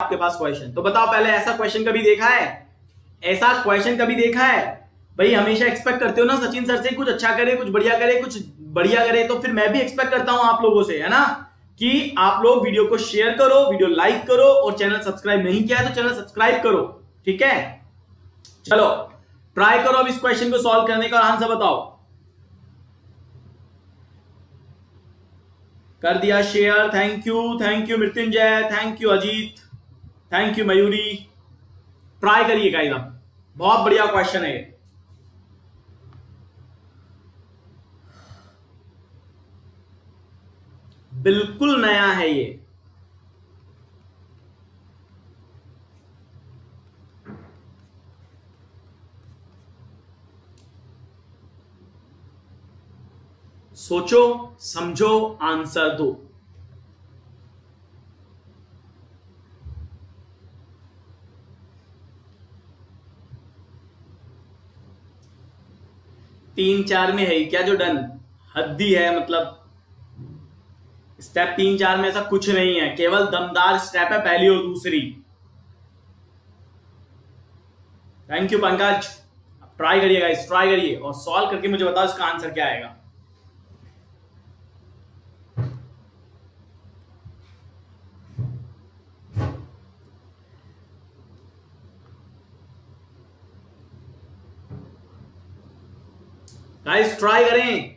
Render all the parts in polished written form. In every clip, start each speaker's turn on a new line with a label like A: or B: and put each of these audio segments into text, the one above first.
A: आपके पास क्वेश्चन, तो बताओ पहले ऐसा क्वेश्चन कभी देखा है? ऐसा क्वेश्चन कभी देखा है? भाई हमेशा एक्सपेक्ट करते हो ना सचिन सर से कुछ अच्छा करे, कुछ बढ़िया करे, कुछ बढ़िया करे, तो फिर मैं भी एक्सपेक्ट करता हूं आप लोगों से, है ना, कि आप लोग वीडियो को शेयर करो, वीडियो लाइक करो, और चैनल सब्सक्राइब नहीं किया है तो चैनल सब्सक्राइब करो। ठीक है, चलो ट्राई करो अब इस क्वेश्चन को सॉल्व करने का, आंसर बताओ। कर दिया share, thank you Mrityunjay, thank you Ajit, thank you Mayuri. Try करिए गाइस, आप बहुत बढ़िया क्वेश्चन है ये। बिल्कुल नया है ये। सोचो, समझो, आंसर दो। तीन चार में है क्या जो डन? हद्दी है, मतलब स्टेप 3 4 में ऐसा कुछ नहीं है, केवल दमदार स्टेप है पहली और दूसरी। Thank you Pankaj. ट्राई करिए गाइस, ट्राई करिए और सॉल्व करके मुझे बताओ इसका आंसर क्या आएगा। गाइस ट्राई करें।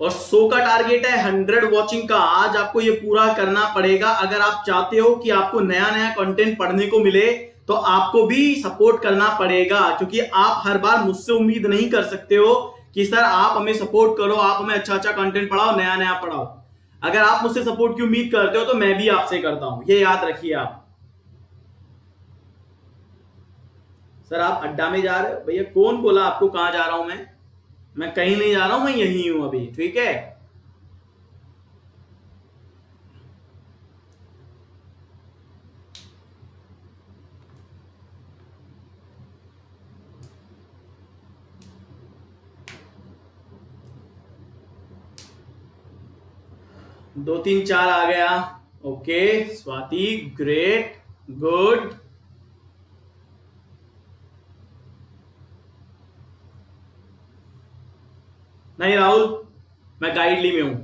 A: और 100 का टारगेट है, 100 वॉचिंग का। आज आपको ये पूरा करना पड़ेगा अगर आप चाहते हो कि आपको नया नया कंटेंट पढ़ने को मिले, तो आपको भी सपोर्ट करना पड़ेगा, क्योंकि आप हर बार मुझसे उम्मीद नहीं कर सकते हो कि सर आप हमें सपोर्ट करो, आप हमें अच्छा अच्छा कंटेंट पढ़ाओ, नया नया पढ़ाओ। अगर आप मुझसे सपोर्ट की उम्मीद करते हो तो मैं भी आपसे करता हूं, ये याद रखिए आप। सर आप अड्डा में जा रहे हो? भैया कौन बोला आपको कहां जा रहा हूं मैं कहीं नहीं जा रहा हूं, मैं यहीं हूं अभी। ठीक है, दो तीन चार आ गया। Okay Swati, great, good. नहीं राहुल, मैं गाइडली में हूं।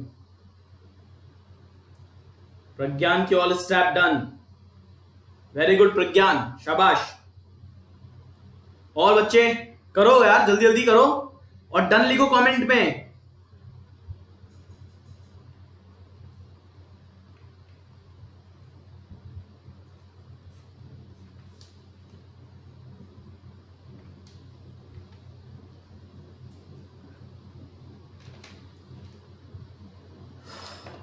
A: प्रज्ञान की all step done, very good Pragyan, शाबाश। और बच्चे करो यार, जल्दी जल्दी करो और डन लिखो कमेंट में।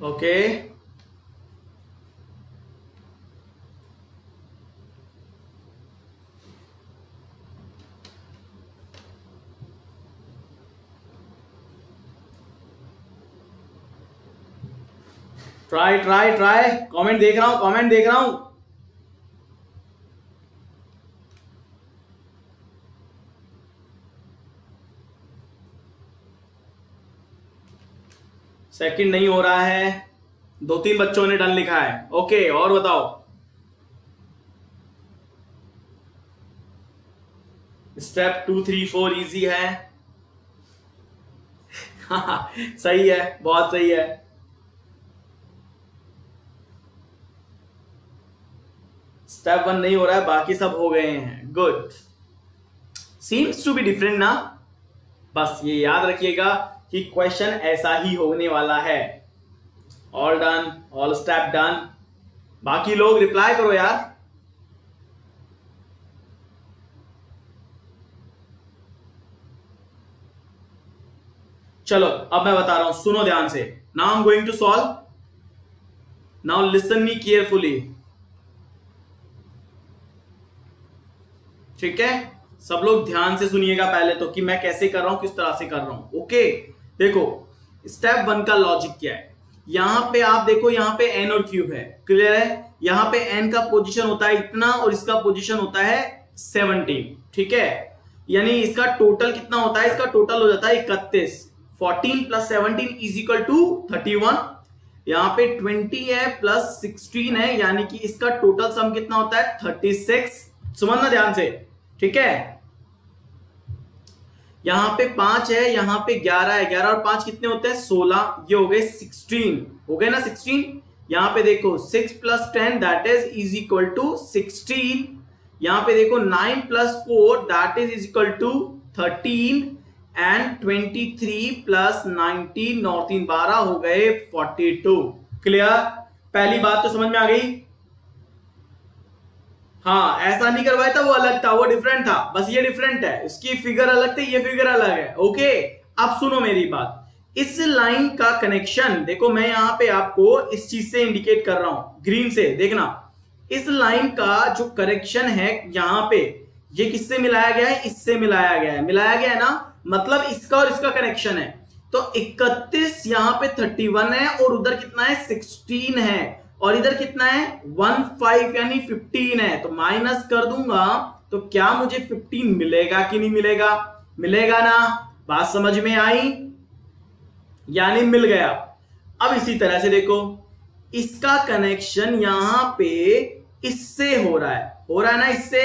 A: Okay try try try, comment देख रहा हूं, कमेंट देख रहा हूं। सेकंड नहीं हो रहा है, दो तीन बच्चों ने डन लिखा है। ओके और बताओ। स्टेप 2 3 4 इजी है। सही है, बहुत सही है। स्टेप 1 नहीं हो रहा है, बाकी सब हो गए हैं। Good, seems to be different ना। बस ये याद रखिएगा कि क्वेश्चन ऐसा ही होने वाला है। All done, all step done. बाकी लोग रिप्लाई करो यार। चलो अब मैं बता रहा हूं, सुनो ध्यान से। Now I am going to solve, now listen me carefully. ठीक है, सब लोग ध्यान से सुनिएगा पहले तो, कि मैं कैसे कर रहा हूं, किस तरह से कर रहा हूं। ओके देखो, स्टेप 1 का लॉजिक क्या है। यहां पे आप देखो, यहां पे एन और क्यूब है, क्लियर है। यहां पे एन का पोजीशन होता है इतना और इसका पोजीशन होता है 17। ठीक है, यानी इसका टोटल कितना होता है, इसका टोटल हो जाता है 31। 14 प्लस 17 इज इक्वल टू 31। यहां पे 20 है प्लस 16 है, यानी कि इसका टोटल सम कितना होता है 36। समझना ध्यान से, ठीक है। यहां पे 5 है, यहां पे 11 है, 11 और 5 कितने होते हैं 16, ये हो गए 16, हो गए ना 16। यहां पे देखो 6 plus 10 that is equal to 16। यहां पे देखो 9 plus 4 that is equal to 13 and 23 plus 19 और 3 12 हो गए 42। क्लियर, पहली बात तो समझ में आ गई। हाँ, ऐसा नहीं करवाया था, वो अलग था, वो डिफरेंट था, बस ये डिफरेंट है, इसकी फिगर अलग थी, ये फिगर अलग है। ओके, अब सुनो मेरी बात। इस लाइन का कनेक्शन देखो, मैं यहां पे आपको इस चीज से इंडिकेट कर रहा हूं ग्रीन से, देखना। इस लाइन का जो करेक्शन है यहां पे, ये किससे मिलाया गया है, इससे मिलाया गया है, मिलाया गया है ना, मतलब इसका और इसका कनेक्शन है। तो 31 यहां पे 31 है और उधर कितना है 16 है, और इधर कितना है 15 यानी 15 है। तो माइनस कर दूंगा तो क्या मुझे 15 मिलेगा कि नहीं मिलेगा, मिलेगा ना। बात समझ में आई, यानी मिल गया। अब इसी तरह से देखो, इसका कनेक्शन यहां पे इससे हो रहा है, हो रहा है ना इससे,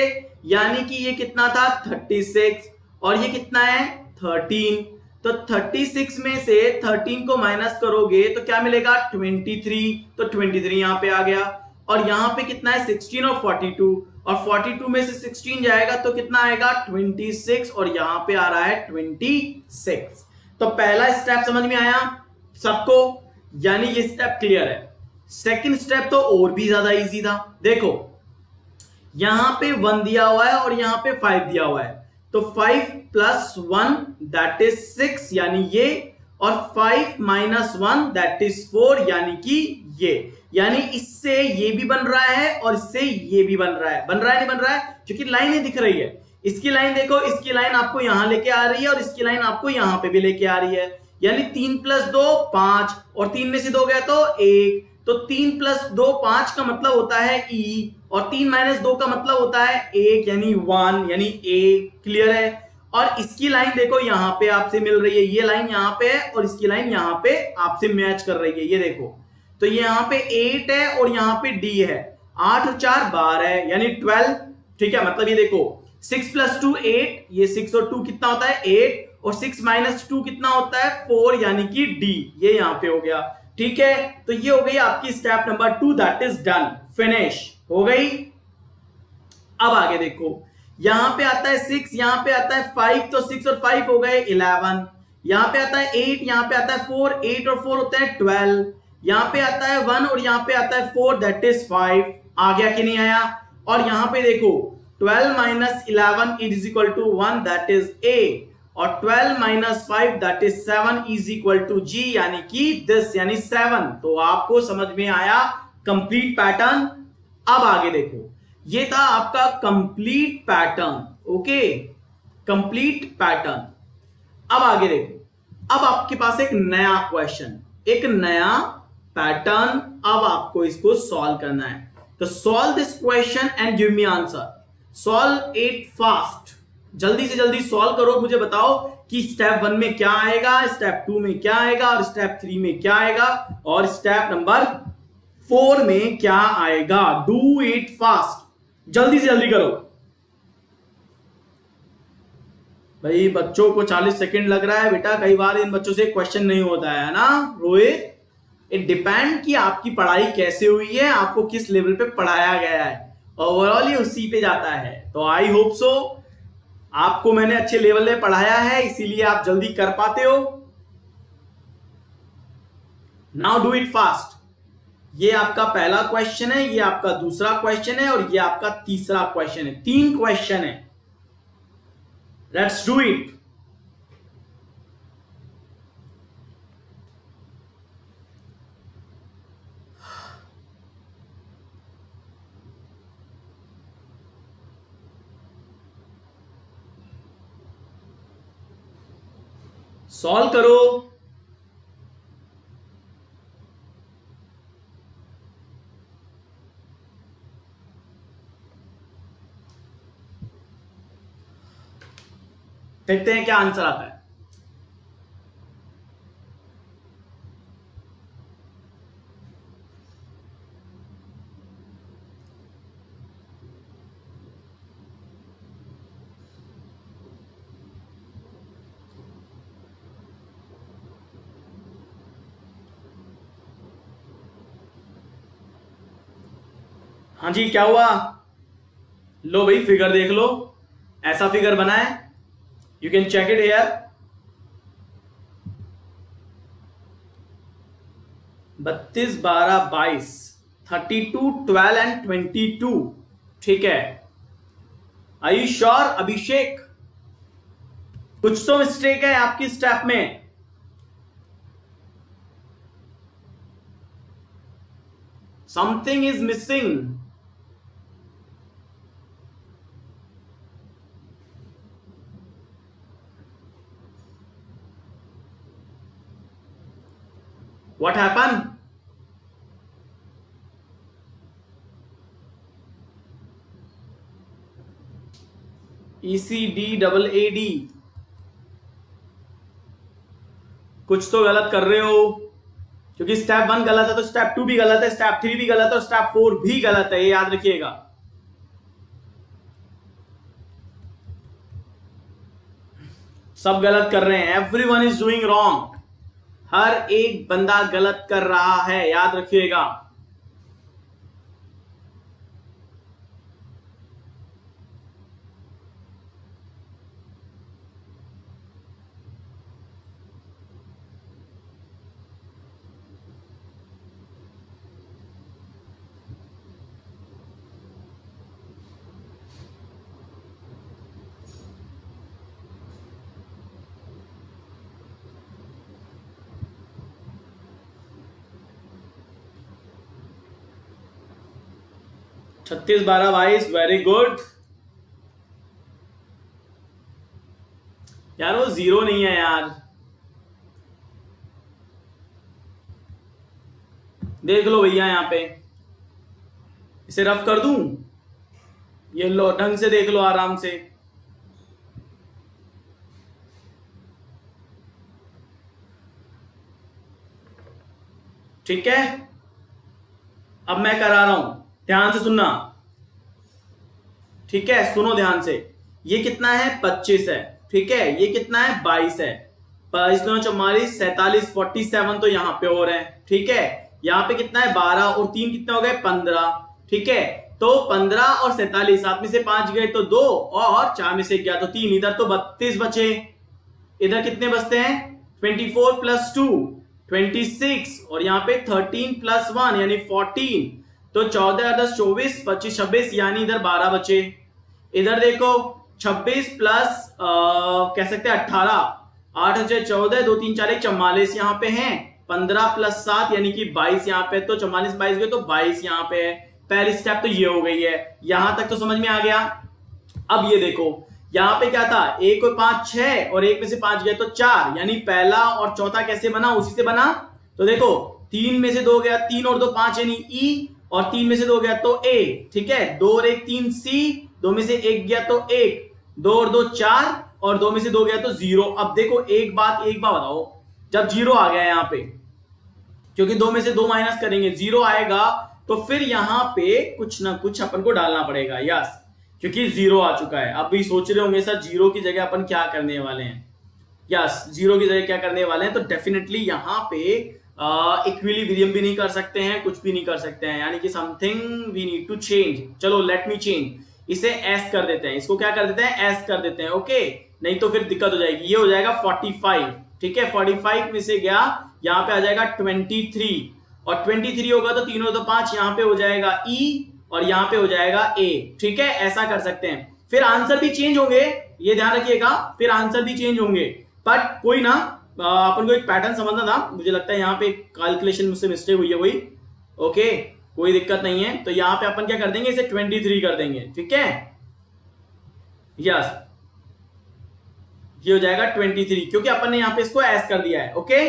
A: यानी कि ये कितना था 36 और ये कितना है 13। तो 36 में से 13 को माइनस करोगे तो क्या मिलेगा 23, तो 23 यहां पे आ गया। और यहां पे कितना है 16 और 42, और 42 में से 16 जाएगा तो कितना आएगा 26, और यहां पे आ रहा है 26। तो पहला स्टेप समझ में आया सबको, यानी ये स्टेप क्लियर है। सेकंड स्टेप तो और भी ज्यादा इजी था। देखो यहां पे 1 दिया हुआ है और यहां पे 5 दिया हुआ है, तो 5 प्लस 1 दैट इज 6 यानी ये, और 5 माइनस 1 दैट इज 4 यानी कि ये। यानी इससे ये भी बन रहा है और इससे ये भी बन रहा है, बन रहा है नहीं बन रहा है, क्योंकि लाइनें दिख रही है। इसकी लाइन देखो, इसकी लाइन आपको यहां लेके आ रही है और इसकी लाइन आपको यहां पे भी लेके आ रही है। यानी 3 प्लस 2 5, और 3 में से 2 गया तो 1, तो 3 प्लस 2 5 का मतलब होता है ई, और 3 माइनस 2 का मतलब होता है 1 यानी 1 यानी ए। क्लियर है। और इसकी लाइन देखो यहां पे आपसे मिल रही है, ये लाइन यहां पे है और इसकी लाइन यहां पे आपसे मैच कर रही है, ये देखो। तो यहाँ पे 8 है और यहाँ पे डी है, 8 और 4 12 है यानी 12। ठीक है, मतलब ये देखो 6 प्लस 2 8, ये 6 और 2 कितना होता है 8, और 6 माइनस 2 कितना होता है 4 यानी कि डी, ये यहां पे हो गया। ठीक है, तो ये हो गई आपकी step number 2, that is done, finish हो गई। अब आगे देखो, यहां पे आता है 6, यहां पे आता है 5, तो 6 और 5 हो गए 11। यहां पे आता है 8, यहां पे आता है 4, 8 और 4 होता है 12। यहां पे आता है 1 और यहां पे आता है 4 दैट इज 5। आ गया कि नहीं आया। और यहां पे देखो 12 minus 11 is equal to 1 that is A, और 12 minus 5 that is 7 is equal to G, यानी कि दिस यानी 7। तो आपको समझ में आया कंप्लीट पैटर्न। अब आगे देखो, ये था आपका complete pattern. Okay, complete pattern. अब आगे देखो, अब आपके पास एक नया क्वेश्चन, एक नया पैटर्न, अब आपको इसको सॉल्व करना है। तो solve this question and give me answer, solve it fast, जल्दी से जल्दी सॉल्व करो, मुझे बताओ कि स्टेप 1 में क्या आएगा, स्टेप 2 में क्या आएगा, और स्टेप 3 में क्या आएगा, और स्टेप नंबर 4 में क्या आएगा। डू इट फास्ट, जल्दी से जल्दी करो भाई। बच्चों को 40 सेकंड लग रहा है बेटा, कई बार इन बच्चों से क्वेश्चन नहीं होता है ना रोहित। इट डिपेंड कि आपकी पढ़ाई कैसे हुई है, आपको किस लेवल पे पढ़ाया गया है, ओवरऑल ये उसी पे जाता है। तो आई होप सो आपको मैंने अच्छे लेवल में पढ़ाया है, इसीलिए आप जल्दी कर पाते हो। Now do it fast. ये आपका पहला क्वेश्चन है, ये आपका दूसरा क्वेश्चन है, और ये आपका तीसरा क्वेश्चन है। 3 क्वेश्चन है, लेट्स डू इट। सॉल्व करो। देखते हैं क्या आंसर आता है। हाँ जी, क्या हुआ? लो भाई, फिगर देख लो, ऐसा फिगर बना है, you can check it here. 32, 12, 22, 32, 12 and 22। ठीक है, आर यू श्योर अभिषेक? कुछ तो मिस्टेक है आपकी स्टेप में। Something is missing. What happened? ECD AA D, कुछ तो गलत कर रहे हो, क्योंकि स्टेप 1 गलत है तो स्टेप 2 भी गलत है, स्टेप 3 भी गलत है और स्टेप 4 भी गलत है, ये याद रखिएगा। सब गलत कर रहे हैं, एवरीवन इज डूइंग रॉन्ग। हर एक बंदा गलत कर रहा है, याद रखिएगा। छत्तीस 12 22, वेरी गुड यार। वो 0 नहीं है यार, देख लो भैया, यहां पे इसे रफ कर दूं, ये लो, ढंग से देख लो आराम से। ठीक है, अब मैं करा रहा हूं, ध्यान से सुनना। ठीक है, सुनो ध्यान से। ये कितना है? 25 है। ठीक है, ये कितना है? 22 है। 22 2 44, 47, 47 तो यहां पे हो रहे हैं। ठीक है, यहां पे कितना है? 12 और 3 कितने हो गए? 15। ठीक है, तो 15 और 47, 7 में से 5 गए तो 2 और 4 में से गया तो 3, इधर तो 32 बचे। इधर कितने बचते हैं? 24 + 2 26, और यहाँ पे 13 + 1 यानी 14, तो 14 10 24 25 26, यानी इधर 12 बचे। इधर देखो 26 प्लस कह सकते हैं 18, 8 × 14, 2 3 4 44 यहाँ पे हैं, 15 + 7 यानी कि 22 यहाँ पे, तो 44 22 गए तो 22 यहाँ पे है। पहली स्टेप तो ये हो गई है, यहां तक तो समझ में आ गया। अब ये देखो, यहाँ पे क्या था? 1 और 5 6, और 1 में से 5 गया तो 4, यानी पहला और चौथा कैसे बना? उसी से बना। तो देखो 3 में से 2 गया, 3 और 2 5 यानी ई, और 3 में से 2 गया तो ए। ठीक है, 2 और 1 3 सी, 2 में से 1 गया तो 1, 2 और 2 4, और 2 में से 2 गया तो 0। अब देखो एक बात बताओ, जब 0 आ गया यहाँ पे, क्योंकि 2 में से 2 माइनस करेंगे 0 आएगा, तो फिर यहाँ पे कुछ ना कुछ अपन को डालना पड़ेगा। यस, क्योंकि 0 आ चुका है। अब भी सोच रहे होंगे सर 0 की जगह अपन क्या करने वाले हैं। यस, 0 की जगह क्या करने वाले हैं, तो डेफिनेटली यहाँ पे इक्विलिब्रियम भी नहीं कर सकते हैं, कुछ भी नहीं कर सकते हैं, यानी कि something we need to change. चलो लेट मी चेंज, इसे एस कर देते हैं, इसको क्या कर देते हैं? एस कर देते हैं। ओके, नहीं तो फिर दिक्कत हो जाएगी। ये हो जाएगा 45। ठीक है, 45 में से गया, यहाँ पे आ जाएगा 23, और 23 होगा तो 3 और 2 5, यहाँ पे हो जाएगा ई, और यहाँ पे हो जाएगा ए। ठीक है, ऐसा कर सकते हैं। फिर आंसर भी चेंज होंगे, ये ध्यान रखिएगा, फिर आंसर भी चेंज होंगे, बट कोई ना, अपन को एक पैटर्न समझना था। मुझे लगता है यहाँ पे कैलकुलेशन मुझसे मिस्टेक हुई है कोई। ओके, कोई दिक्कत नहीं है। तो यहाँ पे अपन क्या कर देंगे? इसे 23 कर देंगे। ठीक है, यस, ये हो जाएगा 23, क्योंकि अपन ने यहाँ पे इसको एस कर दिया है। ओके,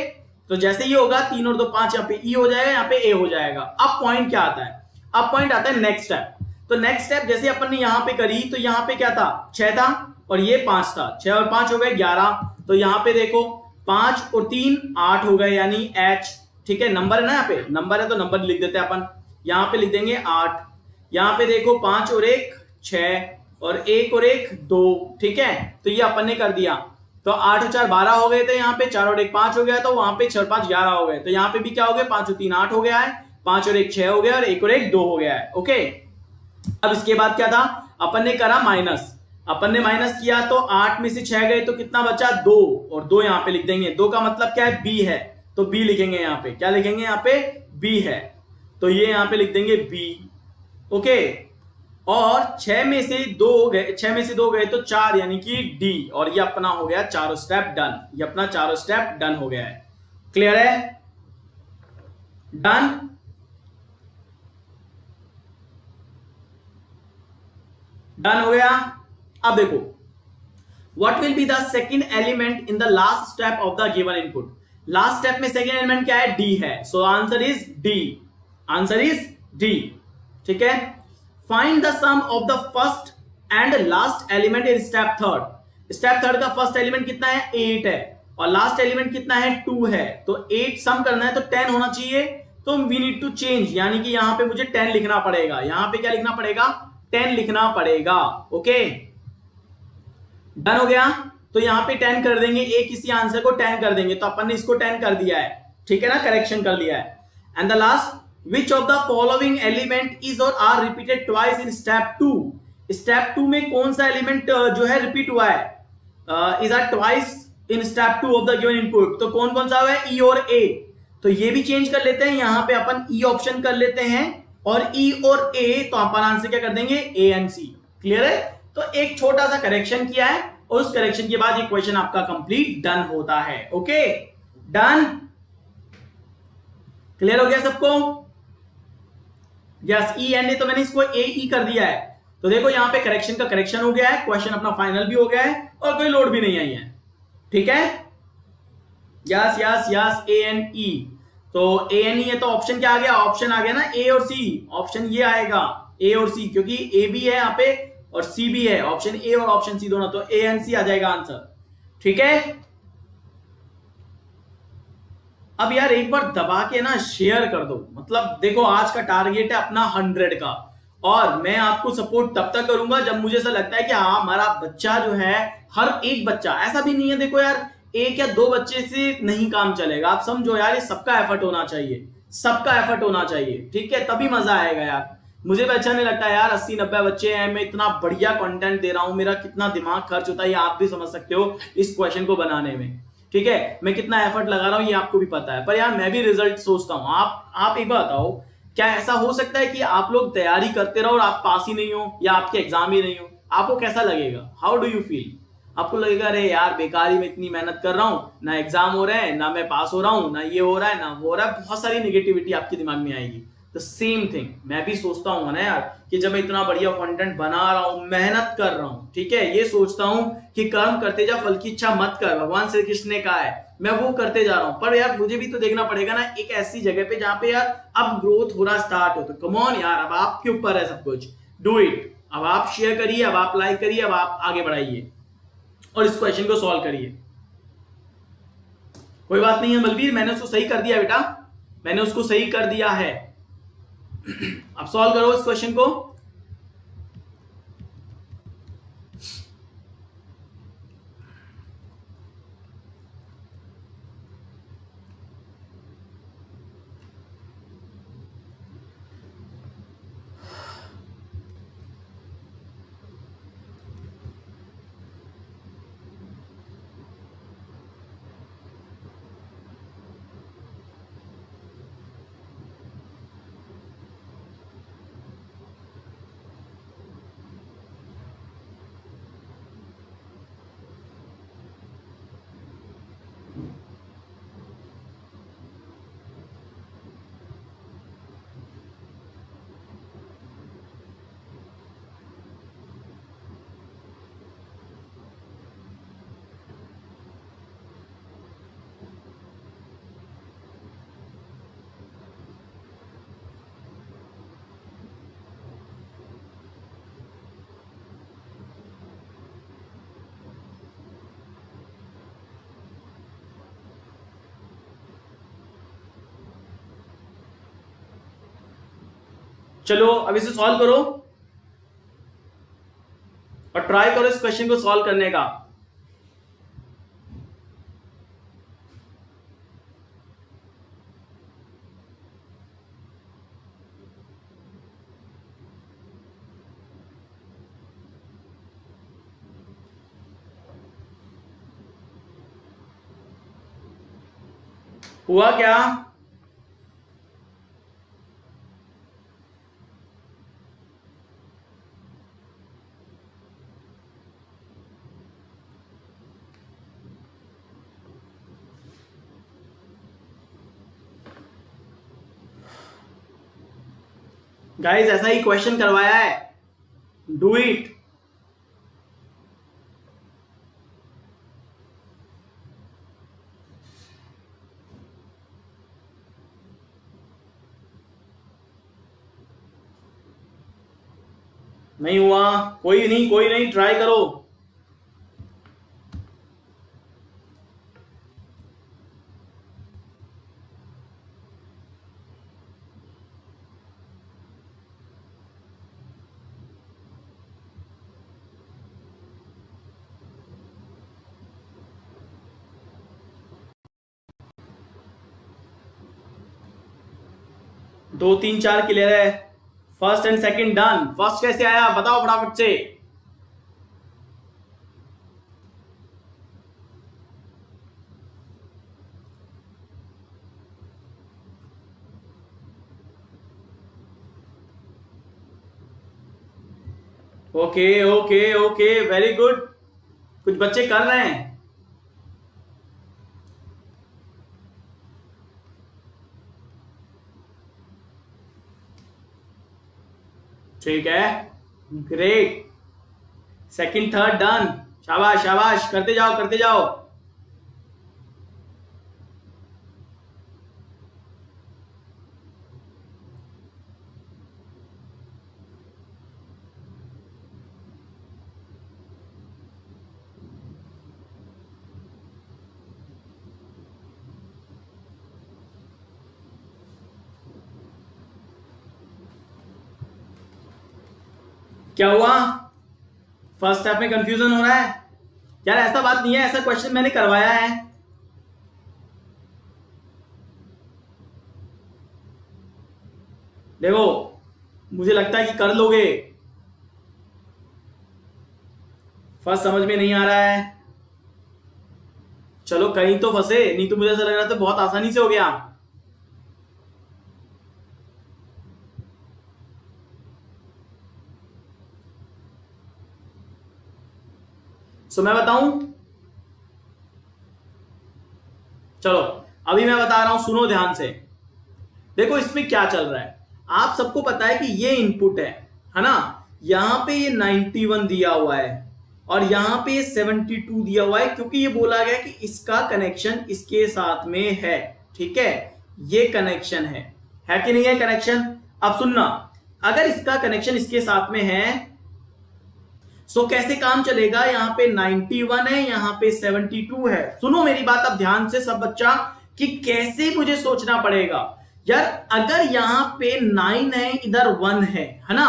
A: तो जैसे ये होगा 3 और 2 5, यहाँ पे ई हो जाएगा, यहाँ पे ए हो जाएगा। अब पॉइंट क्या आता है? अब पॉइंट आता है नेक्स्ट स्टेप। तो नेक्स्ट स्टेप जैसे अपन ने यहां पे करी, तो यहां पे क्या था, 6 था और ये 5 था, 6 और 5 हो गए 11। तो यहां पे देखो 5 और 3 8 हो गए, यानी H। ठीक है, नंबर है ना, यहाँ पे नंबर है तो नंबर लिख देते हैं अपन, यहां पे लिख देंगे 8। यहां पे देखो 5 और 1 6 और 1 और 1 2। ठीक है, तो ये अपन ने कर दिया। तो 8 और 4 12 हो गए थे, यहाँ पे 4 और 1 5 हो गया, तो वहां पे 6 और 5 11 हो गए। तो यहाँ पे भी क्या हो गया, 5 और 3 8 हो गया है, 5 और 1 6 हो गया और 1 और 1 2 हो गया है। ओके, अब इसके बाद क्या था, अपन ने करा माइनस। अपन ने माइनस किया तो 8 में से 6 गए तो कितना बचा, 2, और 2 यहां पे लिख देंगे। 2 का मतलब क्या है, बी है, तो बी लिखेंगे यहां पे। क्या लिखेंगे यहाँ पे, बी है, तो ये यहां पे लिख देंगे बी। ओके, और 6 में से 2 गए, 6 में से 2 गए तो 4, यानी कि डी। और ये अपना हो गया चारों स्टेप डन, ये अपना चारों स्टेप डन हो गया है। क्लियर है, डन। डन हो गया। अब देखो, what will be the second element in the last step of the given input. Last step में सेकंड एलिमेंट क्या है, डी है, so answer is D, answer is D. ठीक है, find the sum of the first and last element in step third. Step third का first element कितना है, 8 है, और लास्ट एलिमेंट कितना है, 2 है। तो 8 सम करना है तो 10 होना चाहिए, तो वी नीड टू चेंज, यानी कि यहां पे मुझे 10 लिखना पड़ेगा। यहां पे क्या लिखना पड़ेगा, 10 लिखना पड़ेगा। ओके, डन हो गया। तो यहां पे 10 कर देंगे, एक किसी आंसर को 10 कर देंगे, तो अपन ने इसको 10 कर दिया है। ठीक है ना, करेक्शन कर लिया है। And the last, which of the following element is or are repeated twice in step 2। Step 2 में कौन सा एलिमेंट जो है रिपीट हुआ है, is R twice in step 2 of the given input. तो कौन कौन सा हुआ है, ई और ए। तो ये भी चेंज कर लेते हैं, यहां पे अपन ई ऑप्शन कर लेते हैं, और ई और ए, तो अपन आंसर क्या कर देंगे, ए एंड सी। क्लियर है, तो एक छोटा सा करेक्शन किया है, और उस करेक्शन के बाद ये क्वेश्चन आपका कंप्लीट डन होता है। ओके, डन, क्लियर हो गया सबको, यस। ई एंड ए, तो मैंने इसको ए ई कर दिया है। तो देखो यहां पे करेक्शन का करेक्शन हो गया है, क्वेश्चन अपना फाइनल भी हो गया है, और कोई लोड भी नहीं आई है। ठीक है, yes yes yes, A and E. तो ए एन ई है, तो ऑप्शन क्या आ गया, ऑप्शन आ गया ना, ए और सी। ऑप्शन ये आएगा, ए और सी, क्योंकि ए भी है यहाँ पे और सी भी है, ऑप्शन ए और ऑप्शन सी दोनों, तो ए एंड सी आ जाएगा आंसर। ठीक है, अब यार एक बार दबा के ना शेयर कर दो, मतलब देखो आज का टारगेट है अपना 100 का, और मैं आपको सपोर्ट तब तक करूंगा जब मुझे ऐसा लगता है कि हाँ हमारा बच्चा जो है, हर एक बच्चा, ऐसा भी नहीं है देखो यार, एक या दो बच्चे से नहीं काम चलेगा, आप समझो यार, ये सबका एफर्ट होना चाहिए, सबका एफर्ट होना चाहिए। ठीक है, तभी मजा आएगा यार। मुझे भी अच्छा नहीं लगता यार, 80-90 बच्चे हैं, मैं इतना बढ़िया कंटेंट दे रहा हूं, मेरा कितना दिमाग खर्च होता है, ये आप भी समझ सकते हो इस क्वेश्चन को बनाने में। ठीक है, मैं कितना एफर्ट लगा रहा हूं ये आपको भी पता है, पर यार मैं भी रिजल्ट सोचता हूं। आप एक बार बताओ, क्या ऐसा हो सकता है कि आप लोग तैयारी करते रहो और आप पास ही नहीं हो, या आपके एग्जाम ही नहीं हो, आपको कैसा लगेगा, हाउ डू यू फील? आपको लगेगा अरे यार बेकार ही में इतनी मेहनत कर रहा हूं, ना एग्जाम हो रहे हैं, ना मैं पास हो रहा हूं, ना ये हो रहा है, ना वो हो रहा है, बहुत सारी निगेटिविटी आपके दिमाग में आएगी। द सेम थिंग मैं भी सोचता हूँ ना यार, कि जब मैं इतना बढ़िया कंटेंट बना रहा हूँ, मेहनत कर रहा हूँ, ठीक है, ये सोचता हूँ कि कर्म करते जा, फल की इच्छा मत कर, भगवान श्री कृष्ण ने कहा है, मैं वो करते जा रहा हूँ। पर यार मुझे भी तो देखना पड़ेगा ना एक ऐसी जगह पे जहां पे यार अब ग्रोथ हो रहा स्टार्ट हो, तो कम ऑन यार, अब आपके ऊपर है सब कुछ, डू इट। अब आप शेयर करिए, अब आप लाइक करिए, अब आप आगे बढ़ाइए और इस क्वेश्चन को सॉल्व करिए। कोई बात नहीं है बलबीर, मैंने उसको सही कर दिया बेटा, मैंने उसको सही कर दिया है। अब सॉल्व करो इस क्वेश्चन को। चलो अब इसे सॉल्व करो और ट्राई करो इस क्वेश्चन को सॉल्व करने का। हुआ क्या? गाइस ऐसा ही क्वेश्चन करवाया है, डू इट। नहीं हुआ? कोई नहीं, ट्राई करो। दो तीन चार क्लियर है, first and second done. First कैसे आया बताओ फटाफट से। Okay okay okay, very good, कुछ बच्चे कर रहे हैं। ठीक है, ग्रेट, सेकंड थर्ड डन, शाबाश शाबाश, करते जाओ करते जाओ। क्या हुआ? फर्स्ट स्टेप में कंफ्यूजन हो रहा है यार? ऐसा बात नहीं है, ऐसा क्वेश्चन मैंने करवाया है। देखो मुझे लगता है कि कर लोगे। फर्स्ट समझ में नहीं आ रहा है, चलो कहीं तो फंसे, नहीं तो मुझे ऐसा लग रहा था बहुत आसानी से हो गया। सो मैं बताऊं? चलो अभी मैं बता रहा हूं, सुनो ध्यान से। देखो इसमें क्या चल रहा है, आप सबको पता है कि ये इनपुट है ना? यहां पे ये 91 दिया हुआ है और यहां पे ये 72 दिया हुआ है, क्योंकि ये बोला गया कि इसका कनेक्शन इसके साथ में है। ठीक है, ये कनेक्शन है कि नहीं है कनेक्शन? अब सुनना, अगर इसका कनेक्शन इसके साथ में है सो कैसे काम चलेगा? यहाँ पे 91 है, यहाँ पे 72 है। सुनो मेरी बात अब ध्यान से सब बच्चा, कि कैसे मुझे सोचना पड़ेगा यार। अगर यहाँ पे 9 है, इधर 1 है ना?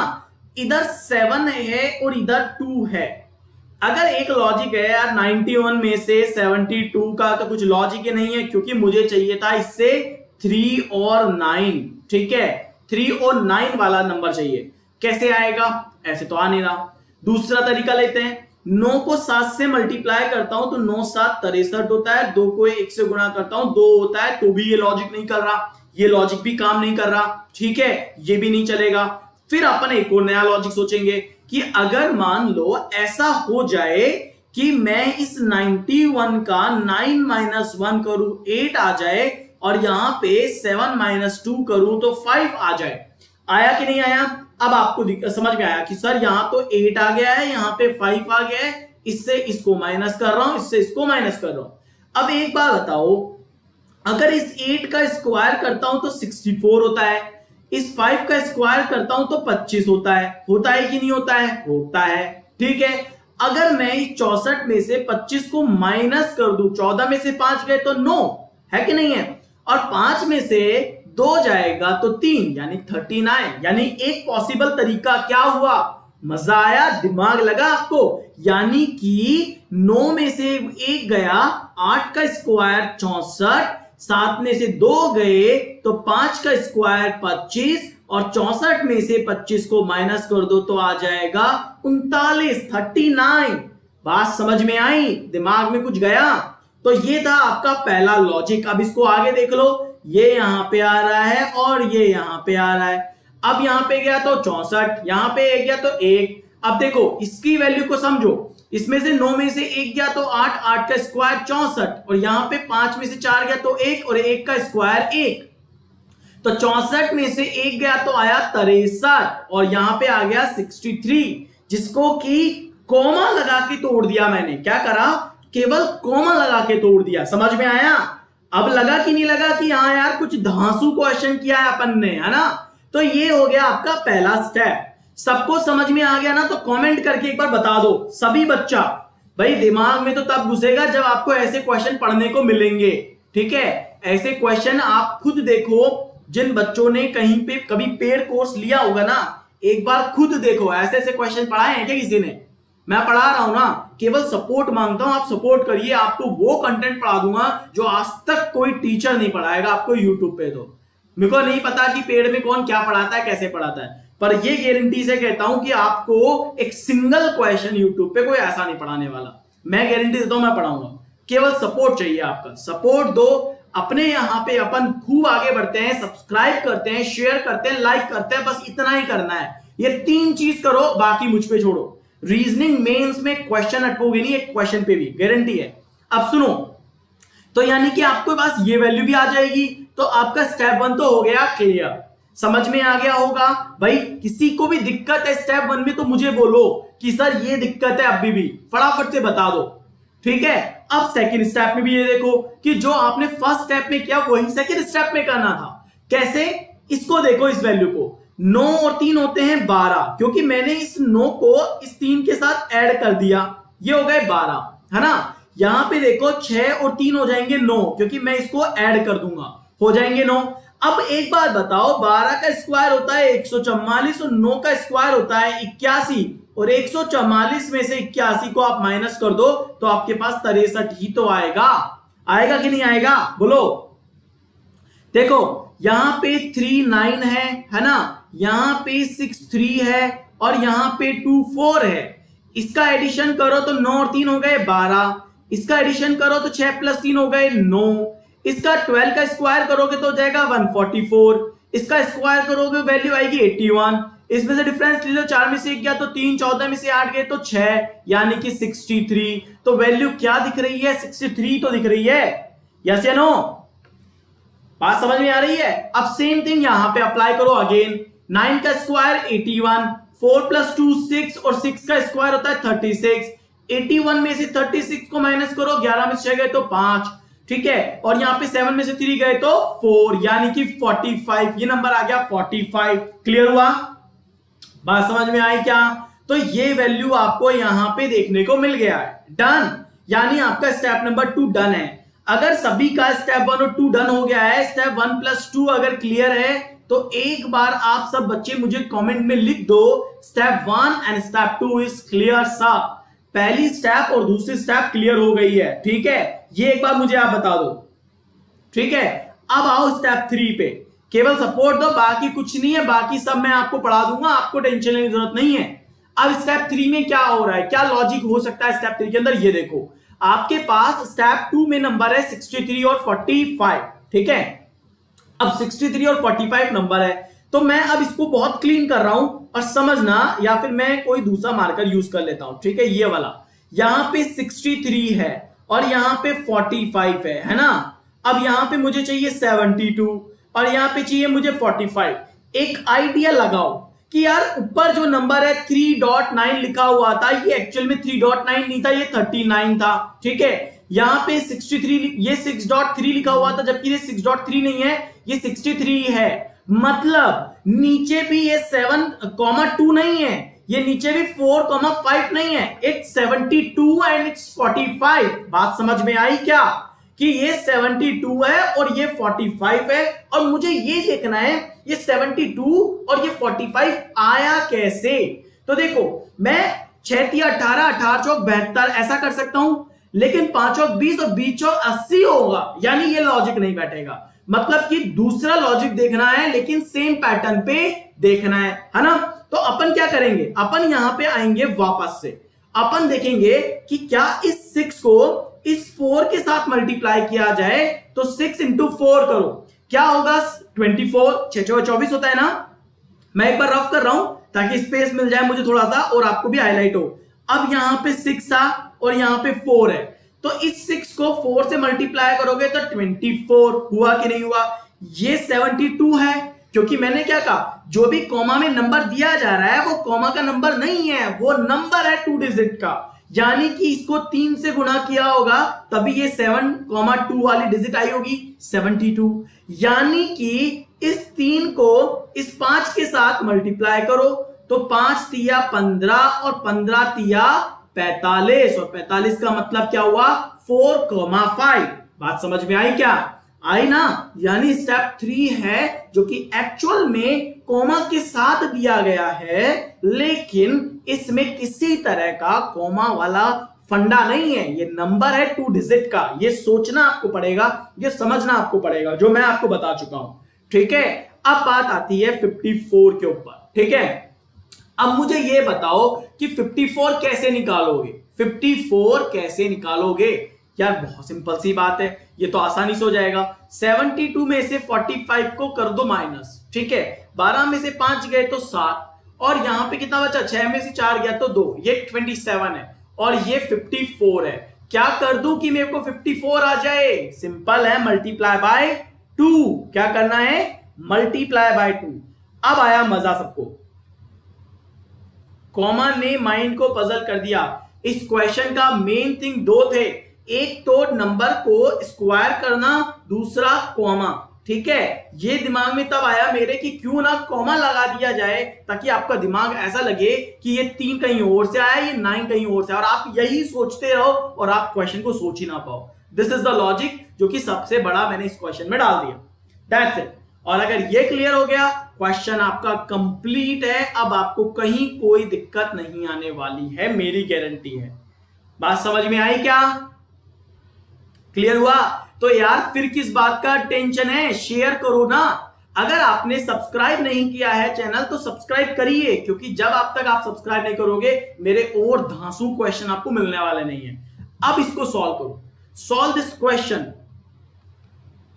A: इधर 7 है और इधर 2 है। अगर एक लॉजिक है यार 91 में से 72 का, तो कुछ लॉजिक ही नहीं है, क्योंकि मुझे चाहिए था इससे 3 और 9। ठीक है, 3 और 9 वाला नंबर चाहिए। कैसे आएगा? ऐसे तो आ नहीं रहा। दूसरा तरीका लेते हैं, 9 को 7 से मल्टीप्लाई करता हूं तो 9 7 63 होता है। 2 को 1 से गुणा करता हूं 2 होता है, तो भी ये लॉजिक नहीं कर रहा, ये लॉजिक भी काम नहीं कर रहा। ठीक है, ये भी नहीं चलेगा। फिर अपन एक और नया लॉजिक सोचेंगे कि अगर मान लो ऐसा हो जाए कि मैं इस 91 का 9 - 1 करूं 8 आ जाए, और यहां पे 7 - 2 करूं तो 5 आ जाए। आया कि नहीं आया? अब आपको समझ में आया कि सर यहां तो 8 आ गया है, यहां पे 5 आ गया है, इससे इसको माइनस कर रहा हूं, इससे इसको माइनस कर रहा हूं। अब एक बात बताओ, अगर इस 8 का स्क्वायर करता हूं तो 64 होता है, इस 5 का स्क्वायर करता हूं तो 25 होता है। होता है कि नहीं होता है? होता है। ठीक है, अगर मैं इस 64 में से 25 को माइनस कर दूं, 14 में से 5 गए तो 9 है कि नहीं है? और 5 में से 2 जाएगा तो 3 यानी 39। यानी एक पॉसिबल तरीका क्या हुआ, मजा आया, दिमाग लगा आपको। यानी कि 9 में से 1 गया, 8 का स्क्वायर 64, 7 में से 2 गए तो 5 का स्क्वायर 25 और 64 में से 25 को माइनस कर दो तो आ जाएगा 39, 39। बात समझ में आई, दिमाग में कुछ गया? तो ये था आपका पहला लॉजिक। अब इसको आगे देख लो, ये यहां पे आ रहा है और ये यहां पे आ रहा है। अब यहां पे गया तो 64, यहां पे गया तो 1। अब देखो इसकी वैल्यू को समझो, इसमें से 9 में से 1 गया तो 8, 8 का स्क्वायर 64 और यहां पे 5 में से 4 गया तो 1 और 1 का स्क्वायर 1। तो 64 में से 1 गया तो आया 63 और यहां पे आ गया 63, जिसको कि कॉमा लगा के तोड़ दिया मैंने। क्या करा, केवल कॉमा लगा के तोड़ दिया। समझ में आया? अब लगा कि नहीं लगा कि हाँ यार कुछ धांसू क्वेश्चन किया है अपन ने, है ना? तो ये हो गया आपका पहला स्टेप। सबको समझ में आ गया ना? तो कमेंट करके एक बार बता दो सभी बच्चा। भाई दिमाग में तो तब घुसेगा जब आपको ऐसे क्वेश्चन पढ़ने को मिलेंगे, ठीक है? ऐसे क्वेश्चन आप खुद देखो, जिन बच्चों ने कहीं पे कभी पेड कोर्स लिया होगा ना, एक बार खुद देखो ऐसे ऐसे क्वेश्चन पढ़ाए हैं क्या किसी ने? मैं पढ़ा रहा हूं ना, केवल सपोर्ट मांगता हूं, आप सपोर्ट करिए, आपको वो कंटेंट पढ़ा दूंगा जो आज तक कोई टीचर नहीं पढ़ाएगा आपको यूट्यूब पे। तो मेरे को नहीं पता कि पेड में कौन क्या पढ़ाता है, कैसे पढ़ाता है, पर ये गारंटी से कहता हूं कि आपको एक सिंगल क्वेश्चन यूट्यूब पे कोई ऐसा नहीं पढ़ाने वाला। मैं गारंटी देता हूं, मैं पढ़ाऊंगा। केवल सपोर्ट चाहिए आपका, सपोर्ट दो। अपने यहां पे अपन खूब आगे बढ़ते हैं, सब्सक्राइब करते हैं, शेयर करते हैं, लाइक करते हैं, बस इतना ही करना है। ये 3 चीज करो, बाकी मुझ पे छोड़ो। रीजनिंग मेंस में क्वेश्चन अटकोगे नहीं, एक क्वेश्चन पे भी गारंटी है। अब सुनो, तो यानी कि आपके पास ये वैल्यू भी आ जाएगी, तो आपका स्टेप 1 तो हो गया क्लियर। समझ में आ गया होगा? भाई किसी को भी दिक्कत है स्टेप 1 में तो मुझे बोलो कि सर ये दिक्कत है, अभी भी फटाफट से बता दो, ठीक है? अब सेकंड स्टेप में भी ये देखो कि जो आपने फर्स्ट स्टेप में किया वही सेकंड स्टेप में करना था। कैसे? इसको देखो, इस वैल्यू को 9 और 3 होते हैं 12, क्योंकि मैंने इस 9 को इस 3 के साथ ऐड कर दिया, ये हो गए 12, है ना? यहां पे देखो 6 और 3 हो जाएंगे 9, क्योंकि मैं इसको ऐड कर दूंगा, हो जाएंगे 9। अब एक बात बताओ, 12 का स्क्वायर होता है 144 और 9 का स्क्वायर होता है 81, और 144 में से 81 को आप माइनस कर दो तो आपके पास 63 ही तो आएगा। आएगा कि नहीं आएगा? बोलो। देखो यहां पे 3 9 है ना? यहां पे 6 3 है और यहां पे 2 4 है। इसका एडिशन करो तो 9 और 3 हो गए 12। इसका एडिशन करो तो 6 प्लस 3 हो गए 9। इसका 12 का स्क्वायर करोगे तो हो जाएगा 144। इसका स्क्वायर करोगे वैल्यू आएगी 81। इसमें से डिफरेंस ले लो, 4 में से 1 गया तो 3, 14 में से 8 गए तो 6, यानी कि 63। तो वैल्यू क्या दिख रही है? 63 तो दिख रही है। यस या नो? बात समझ में आ रही है? अब सेम थिंग यहां पे अप्लाई करो अगेन। 9 का स्क्वायर 81, 4 प्लस 2 6 और 6 का स्क्वायर होता है 36। 81 में से 36 को माइनस करो, 11 में से 6 गए तो 5, ठीक है? और यहां पे 7 में से 3 गए तो 4, यानी कि 45। ये नंबर आ गया 45। क्लियर हुआ? बात समझ में आई क्या? तो ये वैल्यू आपको यहां पे देखने को मिल गया है। डन, यानी आपका स्टेप नंबर 2 डन है। अगर सभी का स्टेप 1 और 2 डन हो गया है, स्टेप 1 प्लस 2 अगर क्लियर है, तो एक बार आप सब बच्चे मुझे कमेंट में लिख दो, step 1 and step 2 is clear सा। पहली स्टेप और दूसरी स्टेप क्लियर हो गई है, ठीक है? ये एक बार मुझे आप बता दो, ठीक है? अब आओ स्टेप 3 पे, केवल सपोर्ट दो, बाकी कुछ नहीं है, बाकी सब मैं आपको पढ़ा दूंगा, आपको टेंशन लेने की जरूरत नहीं है। अब स्टेप 3 में क्या हो रहा है, क्या लॉजिक हो सकता है स्टेप 3 के अंदर? ये देखो, आपके पास स्टेप 2 में नंबर है 63 और 45, ठीक है? अब 63 और 45 नंबर है, तो मैं अब इसको बहुत क्लीन कर रहा हूं और समझना, या फिर मैं कोई दूसरा मार्कर यूज कर लेता हूं, ठीक है? ये वाला, यहां पे 63 है और यहां पे 45 है ना? अब यहां पे मुझे चाहिए 72 और यहां पे चाहिए मुझे 45। एक आइडिया लगाओ कि यार ऊपर जो नंबर है 3.9 लिखा हुआ था, ये एक्चुअल में 3.9 नहीं था, ये 39 था, ठीक है? यहां पे 63, ये 6.3 लिखा हुआ था, जबकि ये 6.3 नहीं है, ये 63 है। मतलब नीचे भी ये 7,2 नहीं है, ये नीचे भी 4,5 नहीं है, इट्स 72 एंड इट्स 45। बात समझ में आई क्या? कि ये 72 है और ये 45 है, और मुझे ये देखना है ये 72 और ये 45 आया कैसे। तो देखो मैं 6 × 18, 18 चौक 72 ऐसा कर सकता हूं, लेकिन 5 चौक 20 और 20 चौक 80 होगा, यानी ये लॉजिक नहीं बैठेगा। मतलब कि दूसरा लॉजिक देखना है, लेकिन सेम पैटर्न पे देखना है ना। तो अपन क्या करेंगे, अपन यहां पे आएंगे वापस से, अपन देखेंगे कि क्या इस 6 को इस 4 के साथ मल्टीप्लाई किया जाए, तो 6 × 4 करो, क्या होगा 24, 6 × 24 होता है ना। मैं एक बार रफ कर रहा हूं ताकि स्पेस मिल जाए मुझे थोड़ा सा और आपको भी हाईलाइट हो। अब यहां पे 6 था और यहां पे 4 है, तो इस 6 को 4 से मल्टीप्लाई करोगे तो 24 हुआ कि नहीं हुआ। ये 72 है, क्योंकि मैंने क्या कहा, जो भी कॉमा में नंबर दिया जा रहा है वो कॉमा का नंबर नहीं है, वो नंबर है 2 डिजिट का, यानी कि इसको 3 से गुणा किया होगा तभी ये 7,2 वाली डिजिट आई होगी 72। यानी कि इस 3 को इस 5 के साथ मल्टीप्लाई करो, तो 5 तिया 15 और 15 तिया 45, और 45 का मतलब क्या हुआ 4,5। बात समझ में आई क्या, आई ना। यानी स्टेप 3 है जो कि एक्चुअल में कॉमा के साथ दिया गया है, लेकिन इसमें किसी तरह का कॉमा वाला फंडा नहीं है, ये नंबर है 2 डिजिट का। ये सोचना आपको पड़ेगा, ये समझना आपको पड़ेगा, जो मैं आपको बता चुका हूं। ठीक है, अब बात आती है 54 के ऊपर। ठीक है, अब मुझे ये बताओ कि 54 कैसे निकालोगे, 54 कैसे निकालोगे। यार बहुत सिंपल सी बात है, ये तो आसानी से हो जाएगा। 72 में से 45 को कर दो माइनस, ठीक है, 12 में से 5 गए तो 7, और यहां पे कितना बचा, 6 में से 4 गया तो 2, ये 27 है और ये 54 है। क्या कर दूं कि मेरे को 54 आ जाए, सिंपल है, मल्टीप्लाई बाय 2। क्या करना है, मल्टीप्लाई बाय 2। अब आया मजा सबको, कॉमा ने माइंड को पजल कर दिया। इस क्वेश्चन का मेन थिंग 2 थे, एक तो नंबर को स्क्वायर करना, दूसरा कॉमा। ठीक है, ये दिमाग में तब आया मेरे कि क्यों ना कॉमा लगा दिया जाए, ताकि आपका दिमाग ऐसा लगे कि ये 3 कहीं और से आया, ये 9 कहीं और से, और आप यही सोचते रहो और आप क्वेश्चन को सोच ही ना पाओ। दिस इज द लॉजिक जो कि सबसे बड़ा मैंने इस क्वेश्चन में डाल दिया। That's it. और अगर ये क्लियर हो गया, क्वेश्चन आपका कंप्लीट है, अब आपको कहीं कोई दिक्कत नहीं आने वाली है, मेरी गारंटी है। बात समझ में आई क्या, क्लियर हुआ? तो यार फिर किस बात का टेंशन है, शेयर करो ना। अगर आपने सब्सक्राइब नहीं किया है चैनल तो सब्सक्राइब करिए, क्योंकि जब आप तक आप सब्सक्राइब नहीं करोगे मेरे और धांसू क्वेश्चन आपको मिलने वाले नहीं है। अब इसको सॉल्व करो, solve this question,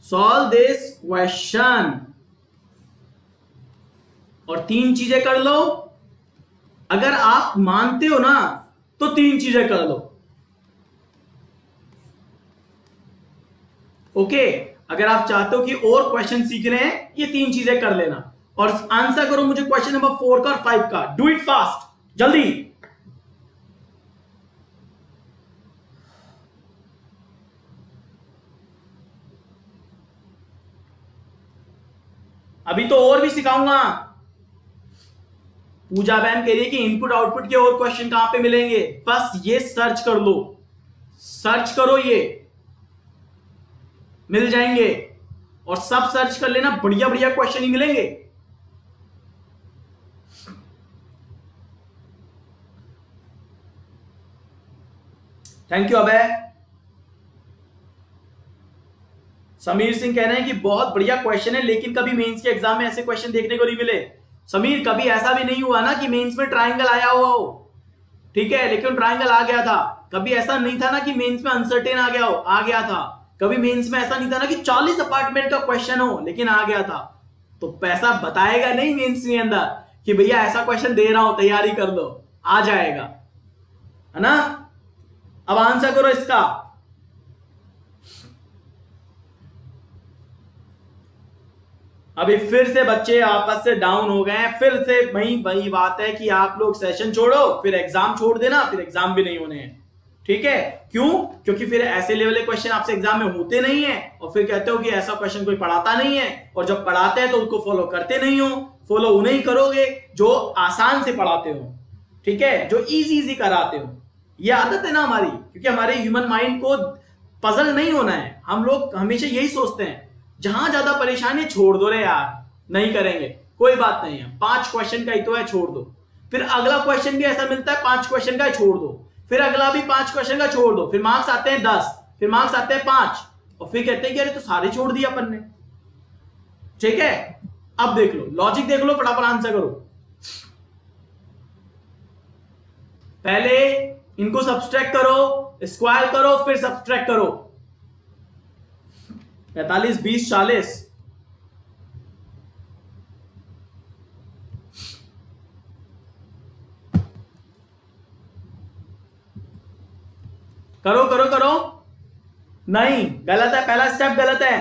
A: solve this question, और 3 चीजें कर लो। अगर आप मानते हो ना तो 3 चीजें कर लो। ओके, अगर आप चाहते हो कि और क्वेश्चन सीखने हैं, ये 3 चीजें कर लेना और आंसर करो मुझे क्वेश्चन नंबर 4 का और 5 का। डू इट फास्ट, जल्दी। अभी तो और भी सिखाऊंगा। पूजा बहन कह रही है कि इनपुट आउटपुट के और क्वेश्चन कहां पे मिलेंगे, बस ये सर्च कर लो, सर्च करो, ये मिल जाएंगे, और सब सर्च कर लेना, बढ़िया बढ़िया क्वेश्चन ही मिलेंगे। थैंक यू अबे। समीर सिंह कह रहे हैं कि बहुत बढ़िया क्वेश्चन है, लेकिन कभी मेंस के एग्जाम में ऐसे क्वेश्चन देखने को नहीं मिले। समीर, कभी ऐसा भी नहीं हुआ ना कि मेंस में ट्रायंगल आया हुआ हो, ठीक है, लेकिन ट्रायंगल आ गया था। कभी ऐसा नहीं था ना कि मेंस में अनसर्टेन आ गया हो, आ गया था। कभी मेंस में ऐसा नहीं था ना कि 40 अपार्टमेंट का क्वेश्चन हो लेकिन आ गया था। तो पैसा बताएगा नहीं मेंस के अंदर कि भैया ऐसा क्वेश्चन दे रहा हूं, तैयारी कर लो, आ जाएगा, है ना। अब आंसर करो इसका। अभी फिर से बच्चे आपस से डाउन हो गए हैं, फिर से वही बात है कि आप लोग सेशन छोड़ो फिर एग्जाम छोड़ देना, फिर एग्जाम भी नहीं होने हैं। ठीक है, क्यों? क्योंकि फिर ऐसे लेवल के क्वेश्चन आपसे एग्जाम में होते नहीं है, और फिर कहते हो कि ऐसा क्वेश्चन कोई पढ़ाता नहीं है, और जब पढ़ाते हैं तो उसको फॉलो करते नहीं हो। फॉलो उन्हें करोगे जो आसान से पढ़ाते हो, ठीक है, जो इजी कराते हो। ये आदत है ना हमारी, क्योंकि हमारे ह्यूमन माइंड को पजल नहीं होना है। हम लोग हमेशा यही सोचते हैं जहां ज्यादा परेशानी छोड़ दो रे यार, नहीं करेंगे कोई बात नहीं है, 5 क्वेश्चन का ही तो है, छोड़ दो। फिर अगला क्वेश्चन भी ऐसा मिलता है 5 क्वेश्चन का, छोड़ दो। फिर अगला भी 5 क्वेश्चन का, छोड़ दो। फिर मार्क्स आते हैं 10, फिर मार्क्स आते हैं 5, और फिर कहते हैं कि अरे तो सारे छोड़ दिया अपन ने। ठीक है, अब देख लो, लॉजिक देख लो, फटाफट आंसर करो। पहले इनको सब्सट्रैक्ट करो, स्क्वायर करो, फिर सब्सट्रैक्ट करो। 45, 20, 40, करो करो करो। नहीं, गलत है, पहला स्टेप गलत है।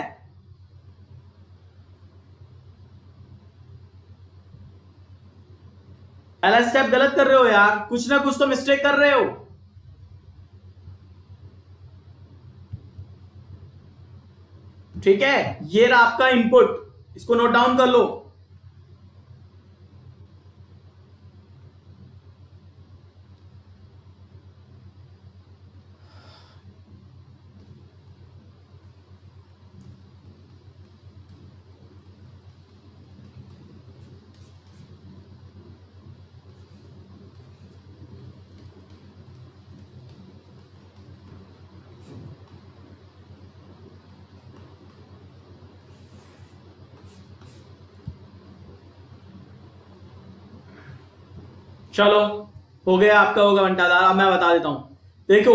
A: पहला स्टेप गलत कर रहे हो यार, कुछ ना कुछ तो मिस्टेक कर रहे हो। ठीक है, ये रहा आपका इनपुट, इसको नोट डाउन कर लो। चलो, हो गया आपका, होगा घंटादार। अब मैं बता देता हूं, देखो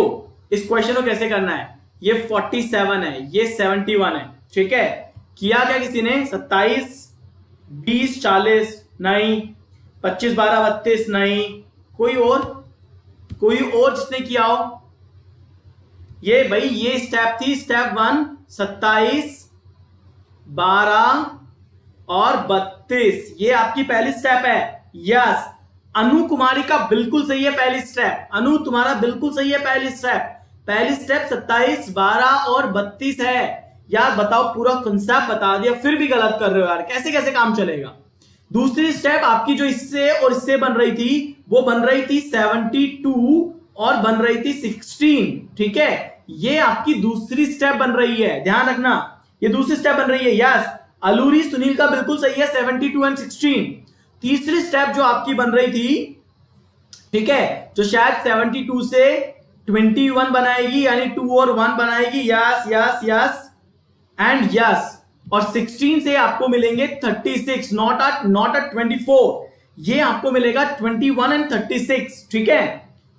A: इस क्वेश्चन को कैसे करना है। ये 47 है, ये 71 है। ठीक है, किया क्या किसी ने, 27, 20, 40 नहीं, 25, 12, 32 नहीं, कोई और जिसने किया हो। ये भाई ये स्टेप थी, स्टेप 1, 27, 12 और 32, ये आपकी पहली स्टेप है। यस, अनु कुमारी का बिल्कुल सही है पहली स्टेप। अनु तुम्हारा बिल्कुल सही है पहली स्टेप। पहली स्टेप 27, 12 और 32 है। यार बताओ, पूरा कंसेप्ट बता दिया फिर भी गलत कर रहे हो यार, कैसे कैसे काम चलेगा। दूसरी स्टेप आपकी जो इससे और इससे बन रही थी, वो बन रही थी 72 और बन रही थी 16। ठीक है, ये आपकी दूसरी स्टेप बन रही है, ध्यान रखना, ये दूसरी स्टेप बन रही है। यस, अलूरी सुनील का बिल्कुल सही है, 72 एंड 16। तीसरी स्टेप जो आपकी बन रही थी, ठीक है, जो शायद 72 से 21 बनाएगी, यानी 2 और 1 बनाएगी। Yes yes yes and yes, और 16 से आपको मिलेंगे 36, नॉट अ 24, ये आपको मिलेगा 21 एंड 36। ठीक है,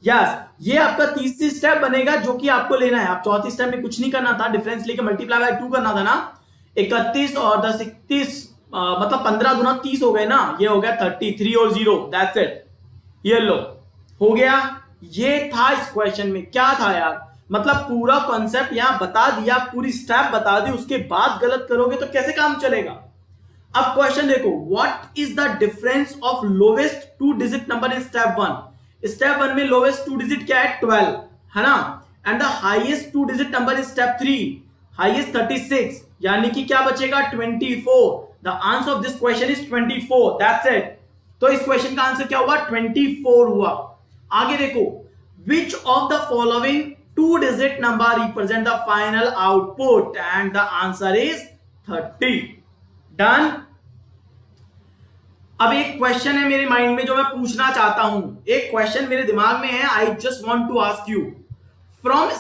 A: यस, ये आपका तीसरी स्टेप बनेगा जो कि आपको लेना है। आप चौथी स्टेप में कुछ नहीं करना था, डिफरेंस लेके मल्टीप्लाई बाय 2 करना था ना। 31 और 10 31, मतलब 15 गुना 30 हो गए ना, ये हो गया 33 और 0, दैट्स इट। ये लो, हो गया। ये था इस क्वेश्चन में, क्या था यार, मतलब पूरा कॉन्सेप्ट यहां बता दिया, पूरी स्टेप बता दी, उसके बाद गलत करोगे तो कैसे काम चलेगा। अब क्वेश्चन देखो, what is the difference of lowest 2 digit number in step 1। Step 1 में लोवेस्ट 2 डिजिट क्या है, 12 है ना, and the highest 2 digit number in step 3, highest 36, यानी कि क्या बचेगा, 24। The answer of this question is 24, that's it. तो इस क्वेश्चन का आंसर क्या हुआ, 24 हुआ। आगे देखो, विच of the following 2 digit number represent the final output, and the answer is 30। Done. अब एक क्वेश्चन है मेरे माइंड में जो मैं पूछना चाहता हूं, एक क्वेश्चन मेरे दिमाग में है, I just want to ask you, from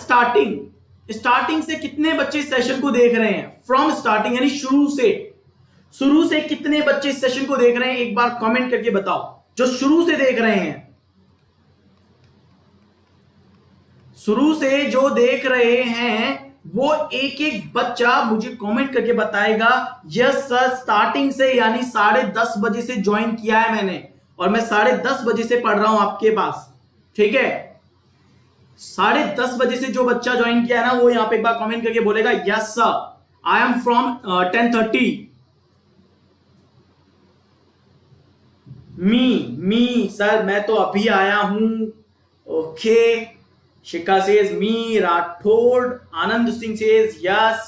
A: starting से कितने बच्चे इस सेशन को देख रहे हैं, फ्रॉम स्टार्टिंग यानी शुरू से कितने बच्चे इस सेशन को देख रहे हैं, एक बार कमेंट करके बताओ, जो शुरू से देख रहे हैं। शुरू से जो देख रहे हैं वो एक एक बच्चा मुझे कमेंट करके बताएगा, यस सर स्टार्टिंग से, यानी 10:30 बजे से ज्वाइन किया है मैंने, और मैं 10:30 बजे से पढ़ रहा हूं आपके पास। ठीक है, 10:30 बजे से जो बच्चा ज्वाइन किया है ना, वो यहां पे एक बार कमेंट करके बोलेगा, yes sir I am from 10:30। Me sir मैं तो अभी आया हूं। ओके, शिखा says me, Rathore, Anand Singh says yes,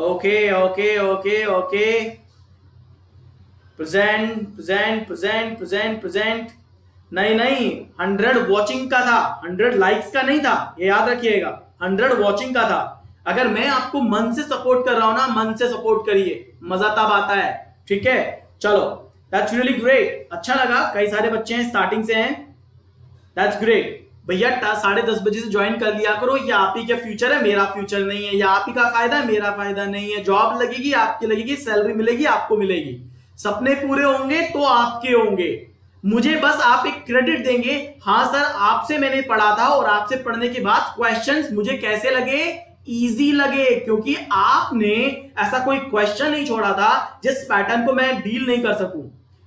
A: okay, present। नहीं 100 वॉचिंग का था, 100 लाइक्स का नहीं था, ये याद रखिएगा, 100 वॉचिंग का था। अगर मैं आपको मन से सपोर्ट कर रहा हूं ना, मन से सपोर्ट करिए, मजा तब आता है। ठीक है, चलो, दैट्स रियली ग्रेट, अच्छा लगा, कई सारे बच्चे हैं स्टार्टिंग से हैं, दैट्स ग्रेट। भैया 10:30 से ज्वाइन कर लिया करो, ये आप ही का फ्यूचर है, मेरा फ्यूचर नहीं है, या आप ही का फायदा है, मेरा फायदा नहीं है। जॉब लगेगी, आपकी लगेगी, सैलरी मिलेगी, आपको मिलेगी, सपने पूरे होंगे तो आपके होंगे, मुझे बस आप एक क्रेडिट देंगे, हाँ सर आपसे मैंने पढ़ा था और आपसे पढ़ने के बाद क्वेश्चंस मुझे कैसे लगे, इजी लगे, क्योंकि आपने ऐसा कोई क्वेश्चन नहीं छोड़ा था जिस पैटर्न को मैं डील नहीं कर सकूं,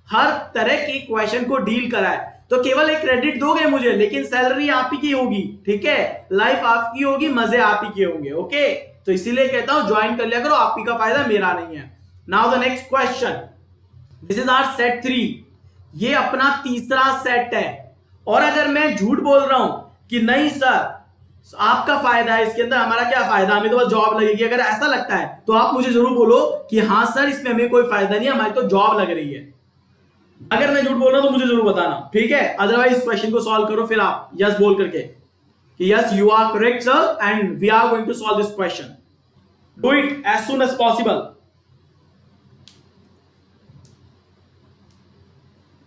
A: हर तरह के क्वेश्चन को डील करा है। तो केवल एक क्रेडिट दोगे मुझे, लेकिन सैलरी आप ही की होगी, ठीक है, लाइफ आपकी होगी, मजे आप ही के होंगे। ओके, तो इसीलिए कहता हूं ज्वाइन कर लिया करो, आप ही का फायदा, मेरा नहीं है। Now the next question, this is our set 3, ये अपना तीसरा सेट है। और अगर मैं झूठ बोल रहा हूं कि नहीं सर आपका फायदा है इसके अंदर, हमारा क्या फायदा, हमें तो बस जॉब लगेगी, अगर ऐसा लगता है तो आप मुझे जरूर बोलो कि हाँ सर इसमें हमें कोई फायदा नहीं है, हमारी तो जॉब लग रही है। अगर मैं झूठ बोल रहा हूं तो मुझे जरूर बताना, ठीक है, अदरवाइज इस क्वेश्चन को सॉल्व करो फिर आप यस बोल करके कि yes you are correct sir and we are going to solve this question, do it as soon as possible.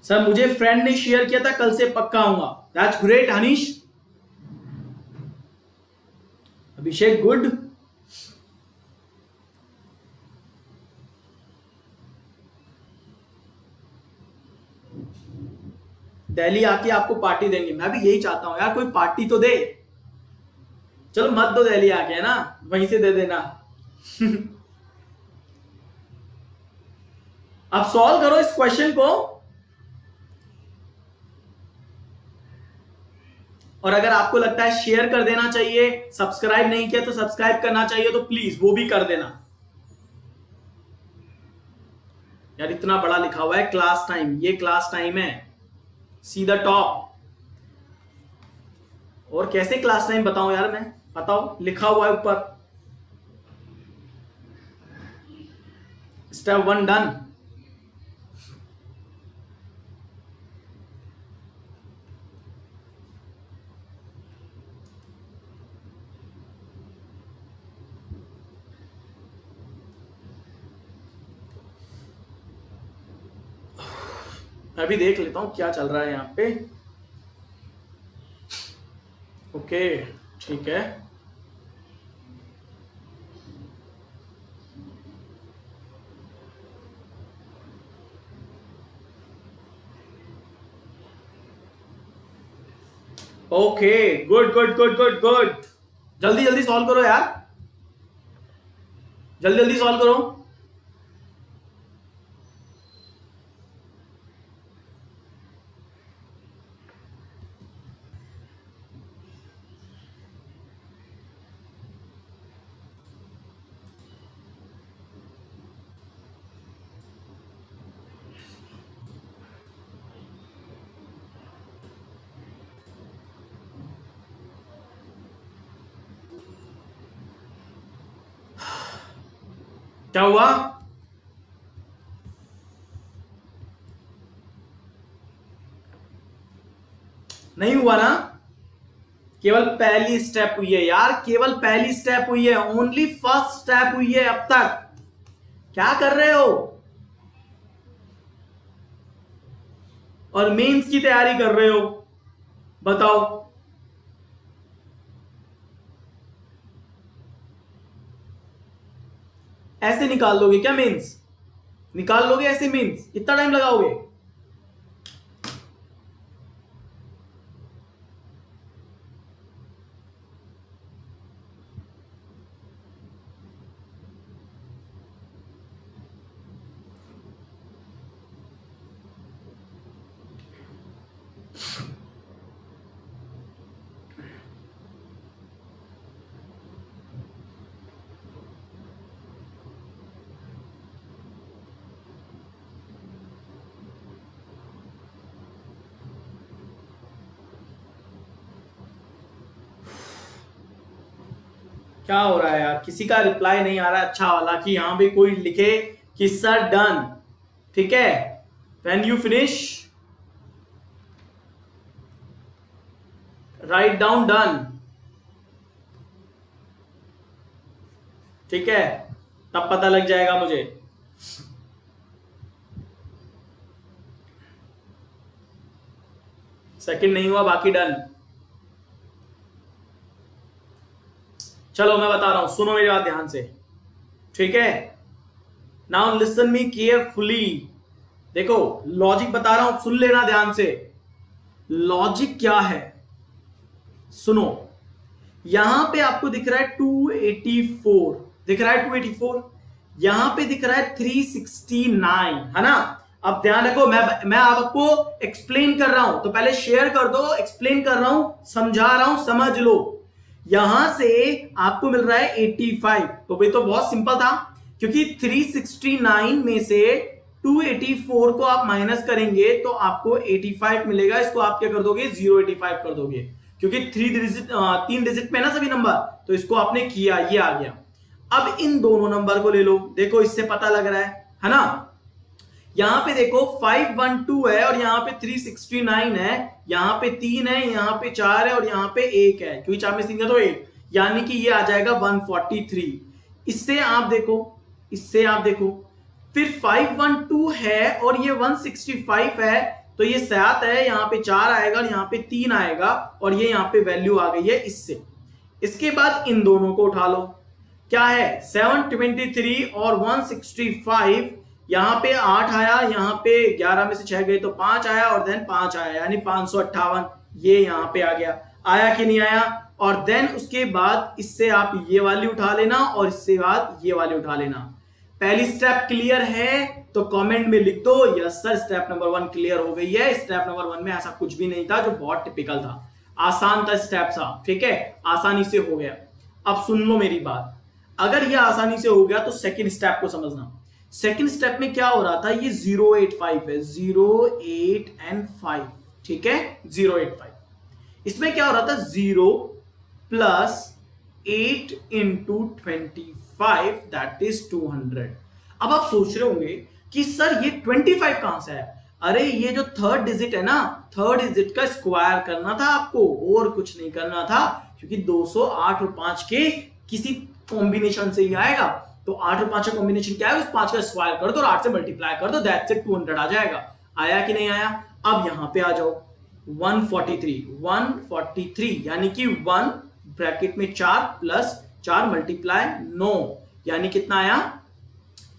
A: Sir मुझे फ्रेंड ने शेयर किया था, कल से पक्का आऊंगा, that's great Hanish. Abhishek good, Delhi आके आपको पार्टी देंगे, मैं भी यही चाहता हूं यार, कोई पार्टी तो दे, चलो मत दो दिल्ली आके, है ना, वहीं से दे देना। अब सॉल्व करो इस क्वेश्चन को, और अगर आपको लगता है शेयर कर देना चाहिए, सब्सक्राइब नहीं किया तो सब्सक्राइब करना चाहिए, तो प्लीज वो भी कर देना यार, इतना बड़ा लिखा हुआ है क्लास टाइम, ये क्लास टाइम है, सी द टॉप। और कैसे क्लास टाइम बताऊं यार मैं, बताओ, लिखा हुआ है ऊपर, स्टेप 1 डन। मैं भी देख लेता हूं क्या चल रहा है यहां पे। ओके ठीक है, okay good good good good good, जल्दी जल्दी सॉल्व करो यार, जल्दी जल्दी सॉल्व करो। क्या हुआ, नहीं हुआ ना, केवल पहली स्टेप हुई है यार, केवल पहली स्टेप हुई है, ओनली फर्स्ट स्टेप हुई है अब तक, क्या कर रहे हो, और मेंस की तैयारी कर रहे हो, बताओ। ऐसे निकाल लोगे क्या मेंस, निकाल लोगे ऐसे मेंस, इतना टाइम लगाओगे। क्या हो रहा है यार, किसी का रिप्लाई नहीं आ रहा है अच्छा वाला, कि यहां भी कोई लिखे कि सर डन, ठीक है, when you finish write down done. ठीक है, तब पता लग जाएगा मुझे। सेकंड नहीं हुआ, बाकी डन। चलो मैं बता रहा हूं, सुनो मेरी बात ध्यान से, ठीक है। Now listen me carefully. देखो लॉजिक बता रहा हूं, सुन लेना ध्यान से। लॉजिक क्या है, सुनो। यहां पे आपको दिख रहा है 284, दिख रहा है 284, यहां पे दिख रहा है 369, है ना। अब ध्यान रखो, मैं आपको एक्सप्लेन कर रहा हूं, तो पहले शेयर कर दो, एक्सप्लेन कर रहा हूं, समझा रहा हूं, समझ लो। यहां से आपको मिल रहा है 85, तो भाई तो बहुत सिंपल था, क्योंकि 369 में से 284 को आप माइनस करेंगे तो आपको 85 मिलेगा। इसको आप क्या कर दोगे, 085 कर दोगे, क्योंकि 3 डिजिट में ना सभी नंबर, तो इसको आपने किया, ये आ गया। अब इन दोनों नंबर को ले लो, देखो इससे पता लग रहा है ना। यहां पे देखो 512 है और यहां पे 369 है, यहां पे 3 है, यहां पे 4 है और यहां पे 1 है, क्योंकि 4 में 3 है तो 1, यानी कि ये आ जाएगा 143। इससे आप देखो, इससे आप देखो, फिर 512 है और ये 165 है, तो ये 7 है, यहां पे 4 आएगा और यहां पे 3 आएगा और ये यहां पे वैल्यू आ गई है इससे। इसके बाद इन दोनों को उठा लो, क्या है 723 और 165, यहां पे 8 आया, यहां पे 11 में से 6 गए तो 5 आया और देन 5 आया, यानी 558, ये यहां पे आ गया। आया कि नहीं आया? और देन उसके बाद इससे आप ये वाली उठा लेना और इससे बाद ये वाली उठा लेना। पहली स्टेप क्लियर है तो कमेंट में लिख दो yes sir, step number 1 clear हो गई है। स्टेप नंबर 1 में ऐसा कुछ भी नहीं था जो बहुत टिपिकल था, आसान था स्टेप सा, ठीक है, आसानी से हो गया। अब सुन लो मेरी बात, अगर ये आसानी से हो गया तो सेकंड स्टेप को समझना। सेकंड स्टेप में क्या हो रहा था, ये 085 है, 08 and 5, ठीक है, 085। इसमें क्या हो रहा था, 0 प्लस 8 इंटू 25 दैट इज 200। अब आप सोच रहे होंगे कि सर ये 25 कहां से है? अरे ये जो थर्ड डिजिट है ना, थर्ड डिजिट का स्क्वायर करना था आपको, और कुछ नहीं करना था, क्योंकि 208 और 5 के किसी कॉम्बिनेशन से ही आएगा। तो 8 और 5 का कॉम्बिनेशन क्या है, उस 5 का स्क्वायर कर दो और 8 से मल्टीप्लाई कर दो, दैट्स इट, 200 आ जाएगा। आया कि नहीं आया? अब यहां पे आ जाओ, 143 यानी कि 1 ब्रैकेट में 4 प्लस 4 मल्टीप्लाई 9, यानी कितना आया,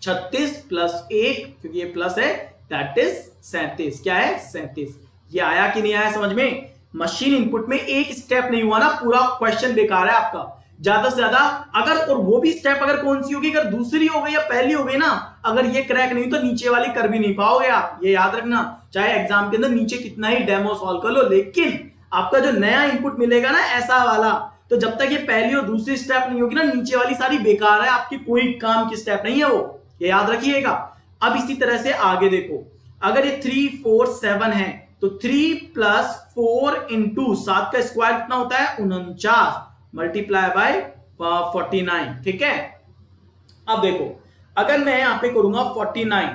A: 36 प्लस 1, क्योंकि ये प्लस है, दैट इज 37। क्या है, 37। ये आया कि नहीं आया समझ में? मशीन इनपुट में एक स्टेप नहीं हुआ ना, पूरा क्वेश्चन बेकार है आपका। ज्यादा से ज्यादा अगर, और वो भी स्टेप अगर कौन सी होगी, अगर दूसरी हो गई या पहली हो गई ना, अगर ये क्रैक नहीं तो नीचे वाली कर भी नहीं पाओगे आप, ये याद रखना। चाहे एग्जाम के अंदर नीचे कितना ही डेमो सॉल्व कर लो, लेकिन आपका जो नया इनपुट मिलेगा ना ऐसा वाला, तो जब तक ये पहली और दूसरी स्टेप नहीं होगी ना, नीचे वाली सारी बेकार है, आपकी कोई काम की स्टेप नहीं है वो, ये याद रखिएगा। अब इसी तरह से आगे देखो, अगर ये 3 4 7 है तो 3 प्लस 4 इंटू 7 का स्क्वायर कितना होता है, 49 मल्टीप्लाई बाय 49, ठीक है। अब देखो, अगर मैं यहां पे करूंगा 49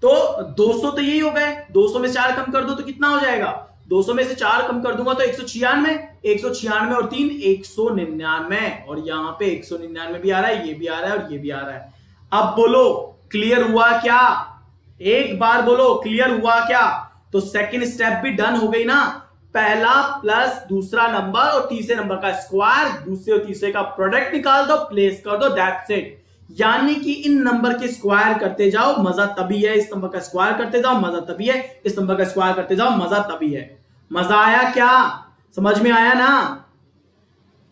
A: तो 200 तो यही हो गए, 200 में 4 कम कर दो तो कितना हो जाएगा, 200 में से 4 कम कर दूंगा तो 196, 196 और 3 199, और यहां पे 199 भी आ रहा है, ये भी आ रहा है और ये भी आ रहा है। अब बोलो क्लियर हुआ क्या? एक बार बोलो क्लियर हुआ क्या? तो सेकंड स्टेप भी डन हो गई ना, पहला प्लस दूसरा नंबर और तीसरे नंबर का स्क्वायर, दूसरे और तीसरे का प्रोडक्ट निकाल दो, प्लेस कर दो, दैट्स इट। यानी कि इन नंबर के स्क्वायर करते जाओ, मजा तभी है, इस नंबर का स्क्वायर करते जाओ, मजा तभी है, इस नंबर का स्क्वायर करते जाओ, मजा तभी है। मजा आया क्या? समझ में आया ना?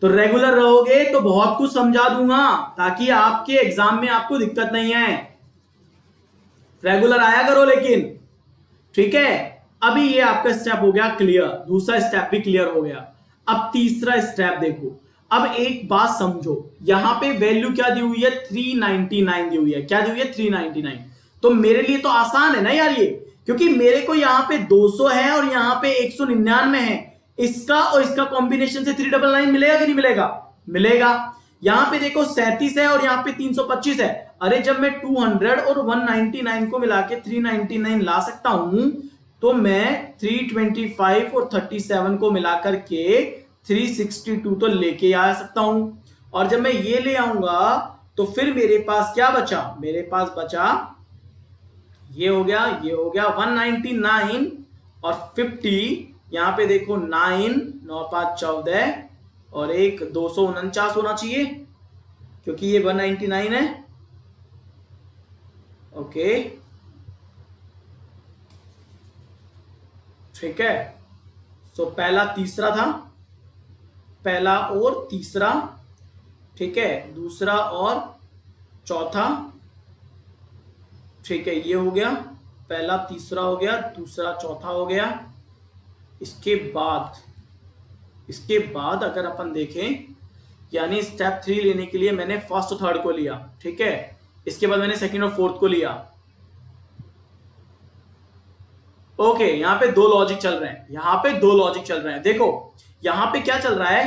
A: तो रेगुलर रहोगे तो बहुत कुछ समझा दूंगा, ताकि आपके एग्जाम में आपको दिक्कत नहीं है। रेगुलर आया करो लेकिन, ठीक है। अभी ये आपका स्टेप हो गया क्लियर, दूसरा स्टेप भी क्लियर हो गया। अब तीसरा स्टेप देखो, अब एक बात समझो, यहां पे वैल्यू क्या दी हुई है, 399 दी हुई है। क्या दी हुई है, 399। तो मेरे लिए तो आसान है ना यार ये, क्योंकि मेरे को यहां पे 200 है और यहां पे 199 है, इसका और इसका कॉम्बिनेशन से 399 मिलेगा कि नहीं मिलेगा? मिलेगा। यहां पे देखो 37 है और यहां पे 325 है। अरे जब मैं 200 और 199 को मिला के 399 ला सकता हूं, तो मैं 325 और 37 को मिलाकर के 362 तो लेके आ सकता हूं। और जब मैं ये ले आऊंगा तो फिर मेरे पास क्या बचा, मेरे पास बचा ये हो गया 199 और 50, यहां पे देखो 9 9 5 14 और एक 249 होना चाहिए क्योंकि ये 199 है। ओके ठीक है, सो पहला तीसरा था, पहला और तीसरा, ठीक है, दूसरा और चौथा, ठीक है, ये हो गया, पहला तीसरा हो गया, दूसरा चौथा हो गया। इसके बाद अगर अपन देखें, यानी स्टेप 3 लेने के लिए मैंने फर्स्ट और थर्ड को लिया, ठीक है, इसके बाद मैंने सेकंड और फोर्थ को लिया। ओके यहां पे दो लॉजिक चल रहे हैं, देखो यहां पे क्या चल रहा है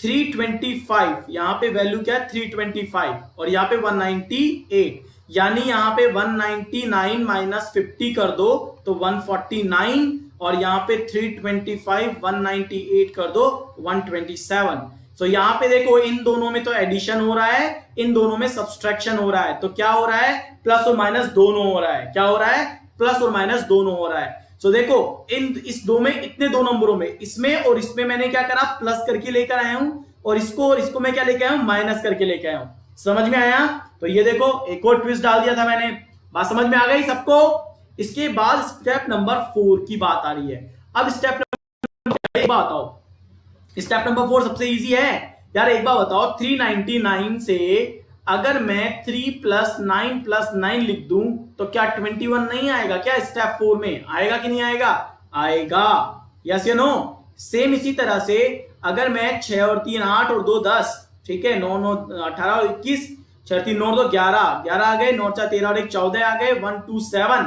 A: 325, यहां पे वैल्यू क्या है 325 और यहां पे 198, यानी यहां पे 199 माइनस 50 कर दो तो 149 और यहां पे 325 198 कर दो 127। तो यहां पे देखो इन दोनों में तो एडिशन हो रहा है, इन दोनों में सब्सट्रैक्शन हो रहा है, तो क्या हो रहा है प्लस और माइनस दोनों हो रहा है, क्या हो रहा है प्लस और माइनस दोनों हो रहा है। तो देखो इस दो में, इतने दो नंबरों में, इसमें और इसमें मैंने क्या करा प्लस करके लेकर आया हूं और इसको मैं क्या लेके आया हूं माइनस करके लेके आया हूं। समझ में आया? तो ये देखो एक और ट्विस्ट डाल दिया था मैंने, बात समझ में आ गई सबको। इसके बाद स्टेप नंबर 4 की बात आ रही है। अब स्टेप नंबर बताओ, स्टेप नंबर 4 सबसे इजी है यार। एक बार बताओ 399 से अगर मैं 3 + 9 + 9 लिख दूं तो क्या 21 नहीं आएगा क्या स्टेप 4 में? आएगा कि नहीं आएगा? आएगा, यस या नो? सेम इसी तरह से अगर मैं 6 और 3 8 और 2 10, ठीक है, 9 9 18 और 21, 6 3 9 2 11 आ गए, 9 4 13 और 1 14 आ गए, 1 2 7,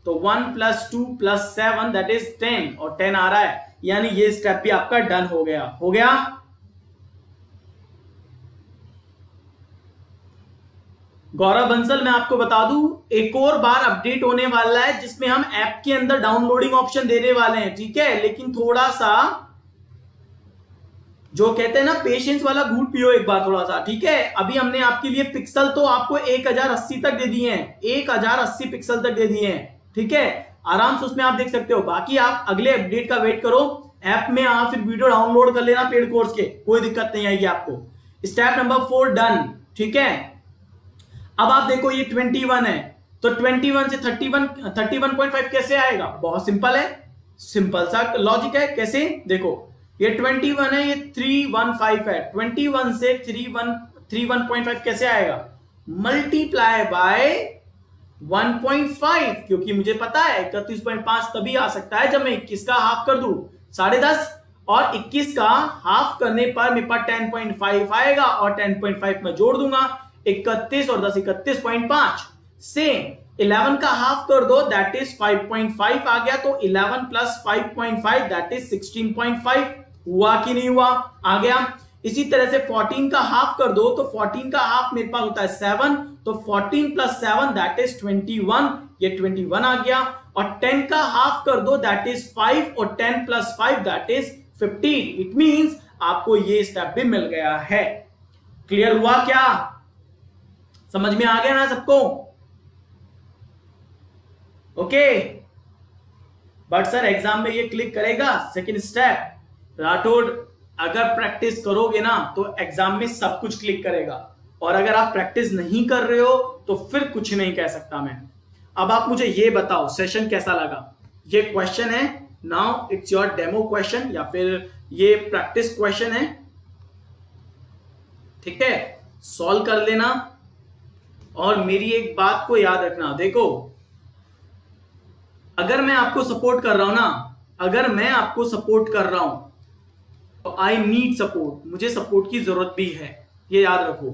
A: तो 1 + 2 + 7 दैट इज 10 और 10 आ रहा है, यानी ये स्टेप भी आपका डन हो गया। गौरव बंसल मैं आपको बता दूं एक और बार अपडेट होने वाला है जिसमें हम ऐप के अंदर डाउनलोडिंग ऑप्शन देने वाले हैं, ठीक है, लेकिन थोड़ा सा जो कहते हैं ना पेशेंस वाला घूट पियो एक बार थोड़ा सा, ठीक है। अभी हमने आपके लिए पिक्सल तो आपको 1080 तक दे दिए हैं, 1080 पिक्सल तक दे दिए हैं, ठीक है, आराम से उसमें आप देख सकते हो। बाकी आप अगले अपडेट का वेट करो, ऐप में आप फिर वीडियो डाउनलोड कर लेना पेड कोर्स के, कोई दिक्कत नहीं आएगी आपको। स्टेप नंबर 4 डन, ठीक है। अब आप देखो ये 21 है, तो 21 से 31.5 कैसे आएगा? बहुत सिंपल है, सिंपल सा लॉजिक है। कैसे? देखो ये 21 है, ये 315 है, 21 से 31.5 कैसे आएगा? मल्टीप्लाई बाय 1.5, क्योंकि मुझे पता है 31.5 तभी आ सकता है जब मैं 21 का हाफ कर दूं 10.5 और 21 का हाफ करने पर मेरे पास 10.5 आएगा और 10.5 में जोड़ दूंगा 31 और 10 31.5 से 11 का हाफ कर दो दैट इज 5.5 आ गया, तो 11 + 5.5 दैट इज 16.5 हुआ कि नहीं हुआ? आ गया। इसी तरह से 14 का हाफ कर दो, तो 14 का हाफ मेरे पास होता है 7, तो 14 + 7 दैट इज 21, ये 21 आ गया। और 10 का हाफ कर दो दैट इज 5 और 10 + 5 दैट इज 15। इट मींस आपको ये स्टेप भी मिल गया है। क्लियर हुआ क्या? समझ में आ गया ना सबको? ओके, बट सर एग्जाम में ये क्लिक करेगा सेकंड स्टेप? राठौड़ अगर प्रैक्टिस करोगे ना तो एग्जाम में सब कुछ क्लिक करेगा, और अगर आप प्रैक्टिस नहीं कर रहे हो तो फिर कुछ नहीं कह सकता मैं। अब आप मुझे ये बताओ सेशन कैसा लगा? ये क्वेश्चन है, now it's your demo question या फिर ये प्रैक्टिस क्वेश्चन है, ठीक है, सॉल्व कर लेना। और मेरी एक बात को याद रखना, देखो अगर मैं आपको सपोर्ट कर रहा हूं ना, अगर मैं आपको सपोर्ट कर रहा हूं तो आई नीड सपोर्ट, मुझे सपोर्ट की जरूरत भी है, ये याद रखो।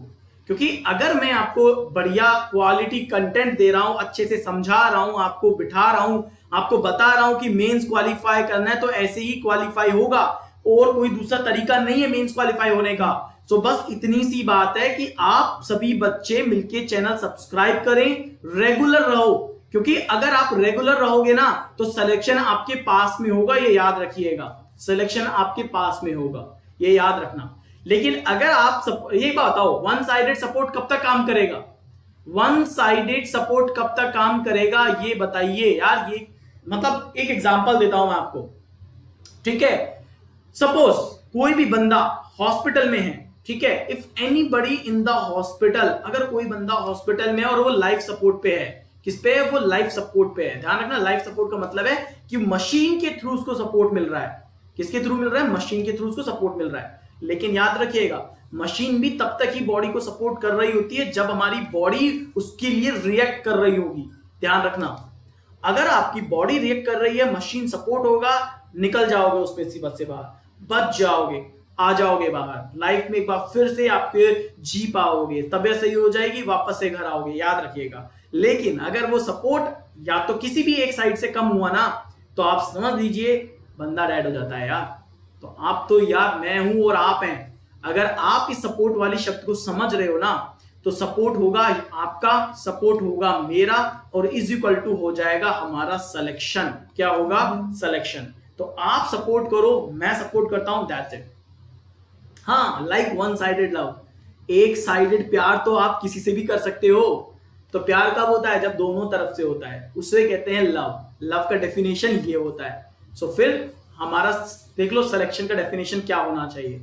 A: क्योंकि अगर मैं आपको बढ़िया क्वालिटी कंटेंट दे रहा हूं, अच्छे से समझा रहा हूं, आपको बिठा रहा हूं, आपको बता रहा हूं कि मेंस क्वालिफाई करना है तो ऐसे ही क्वालिफाई होगा, और कोई दूसरा तरीका नहीं है मेंस क्वालिफाई होने का। सो बस इतनी सी बात है कि आप सभी बच्चे मिलके चैनल सब्सक्राइब करें, रेगुलर रहो, क्योंकि अगर आप रेगुलर रहोगे ना तो सिलेक्शन आपके पास में होगा, ये याद रखिएगा, सिलेक्शन आपके पास में होगा, ये याद रखना। लेकिन अगर आप ये बताओ, वन साइडेड सपोर्ट कब तक काम करेगा? वन साइडेड सपोर्ट कब तक काम करेगा ये बताइए यार। ये मतलब एक एग्जांपल देता हूं मैं आपको, ठीक है। सपोज कोई भी बंदा हॉस्पिटल में है, ठीक है। If anybody in the hospital, अगर कोई बंदा हॉस्पिटल में और वो लाइफ सपोर्ट पे है, किस पे है? वो लाइफ सपोर्ट पे है। ध्यान रखना, लाइफ सपोर्ट का मतलब है कि मशीन के थ्रू उसको सपोर्ट मिल रहा है। किसके थ्रू मिल रहा है? मशीन के थ्रू उसको सपोर्ट मिल रहा है। लेकिन याद रखिएगा, मशीन भी तब तक ही बॉडी को सपोर्ट कर रही होती है जब हमारी बॉडी उसके लिए रिएक्ट कर रही होगी। ध्यान रखना, अगर आपकी बॉडी रिएक्ट कर रही है, मशीन सपोर्ट होगा, निकल जाओगे उसमें से बाहर, बच जाओगे, आ जाओगे बाहर। लाइफ में एक बार फिर से आपके जी पाओगे, तबीयत सही हो जाएगी, वापस से घर आओगे। याद रखिएगा। लेकिन अगर वो सपोर्ट या तो किसी भी एक साइड से कम हुआ ना, तो आप समझ लीजिए बंदा डेड हो जाता है यार। तो आप तो यार, मैं हूं और आप हैं, अगर आप इस सपोर्ट वाली शब्द को समझ रहे हो ना, तो सपोर्ट होगा आपका, सपोर्ट होगा मेरा, और इज इक्वल टू हो जाएगा हमारा सिलेक्शन। क्या होगा? सिलेक्शन। तो आप सपोर्ट करो, मैं सपोर्ट करता हूं, दैट्स इट। हाँ, लाइक वन साइडेड लव, एक साइडेड प्यार तो आप किसी से भी कर सकते हो। तो प्यार कब होता है? जब दोनों तरफ से होता है, उसे कहते हैं लव। लव का डेफिनेशन ये होता है। सो फिर हमारा देख लो सिलेक्शन का डेफिनेशन क्या होना चाहिए।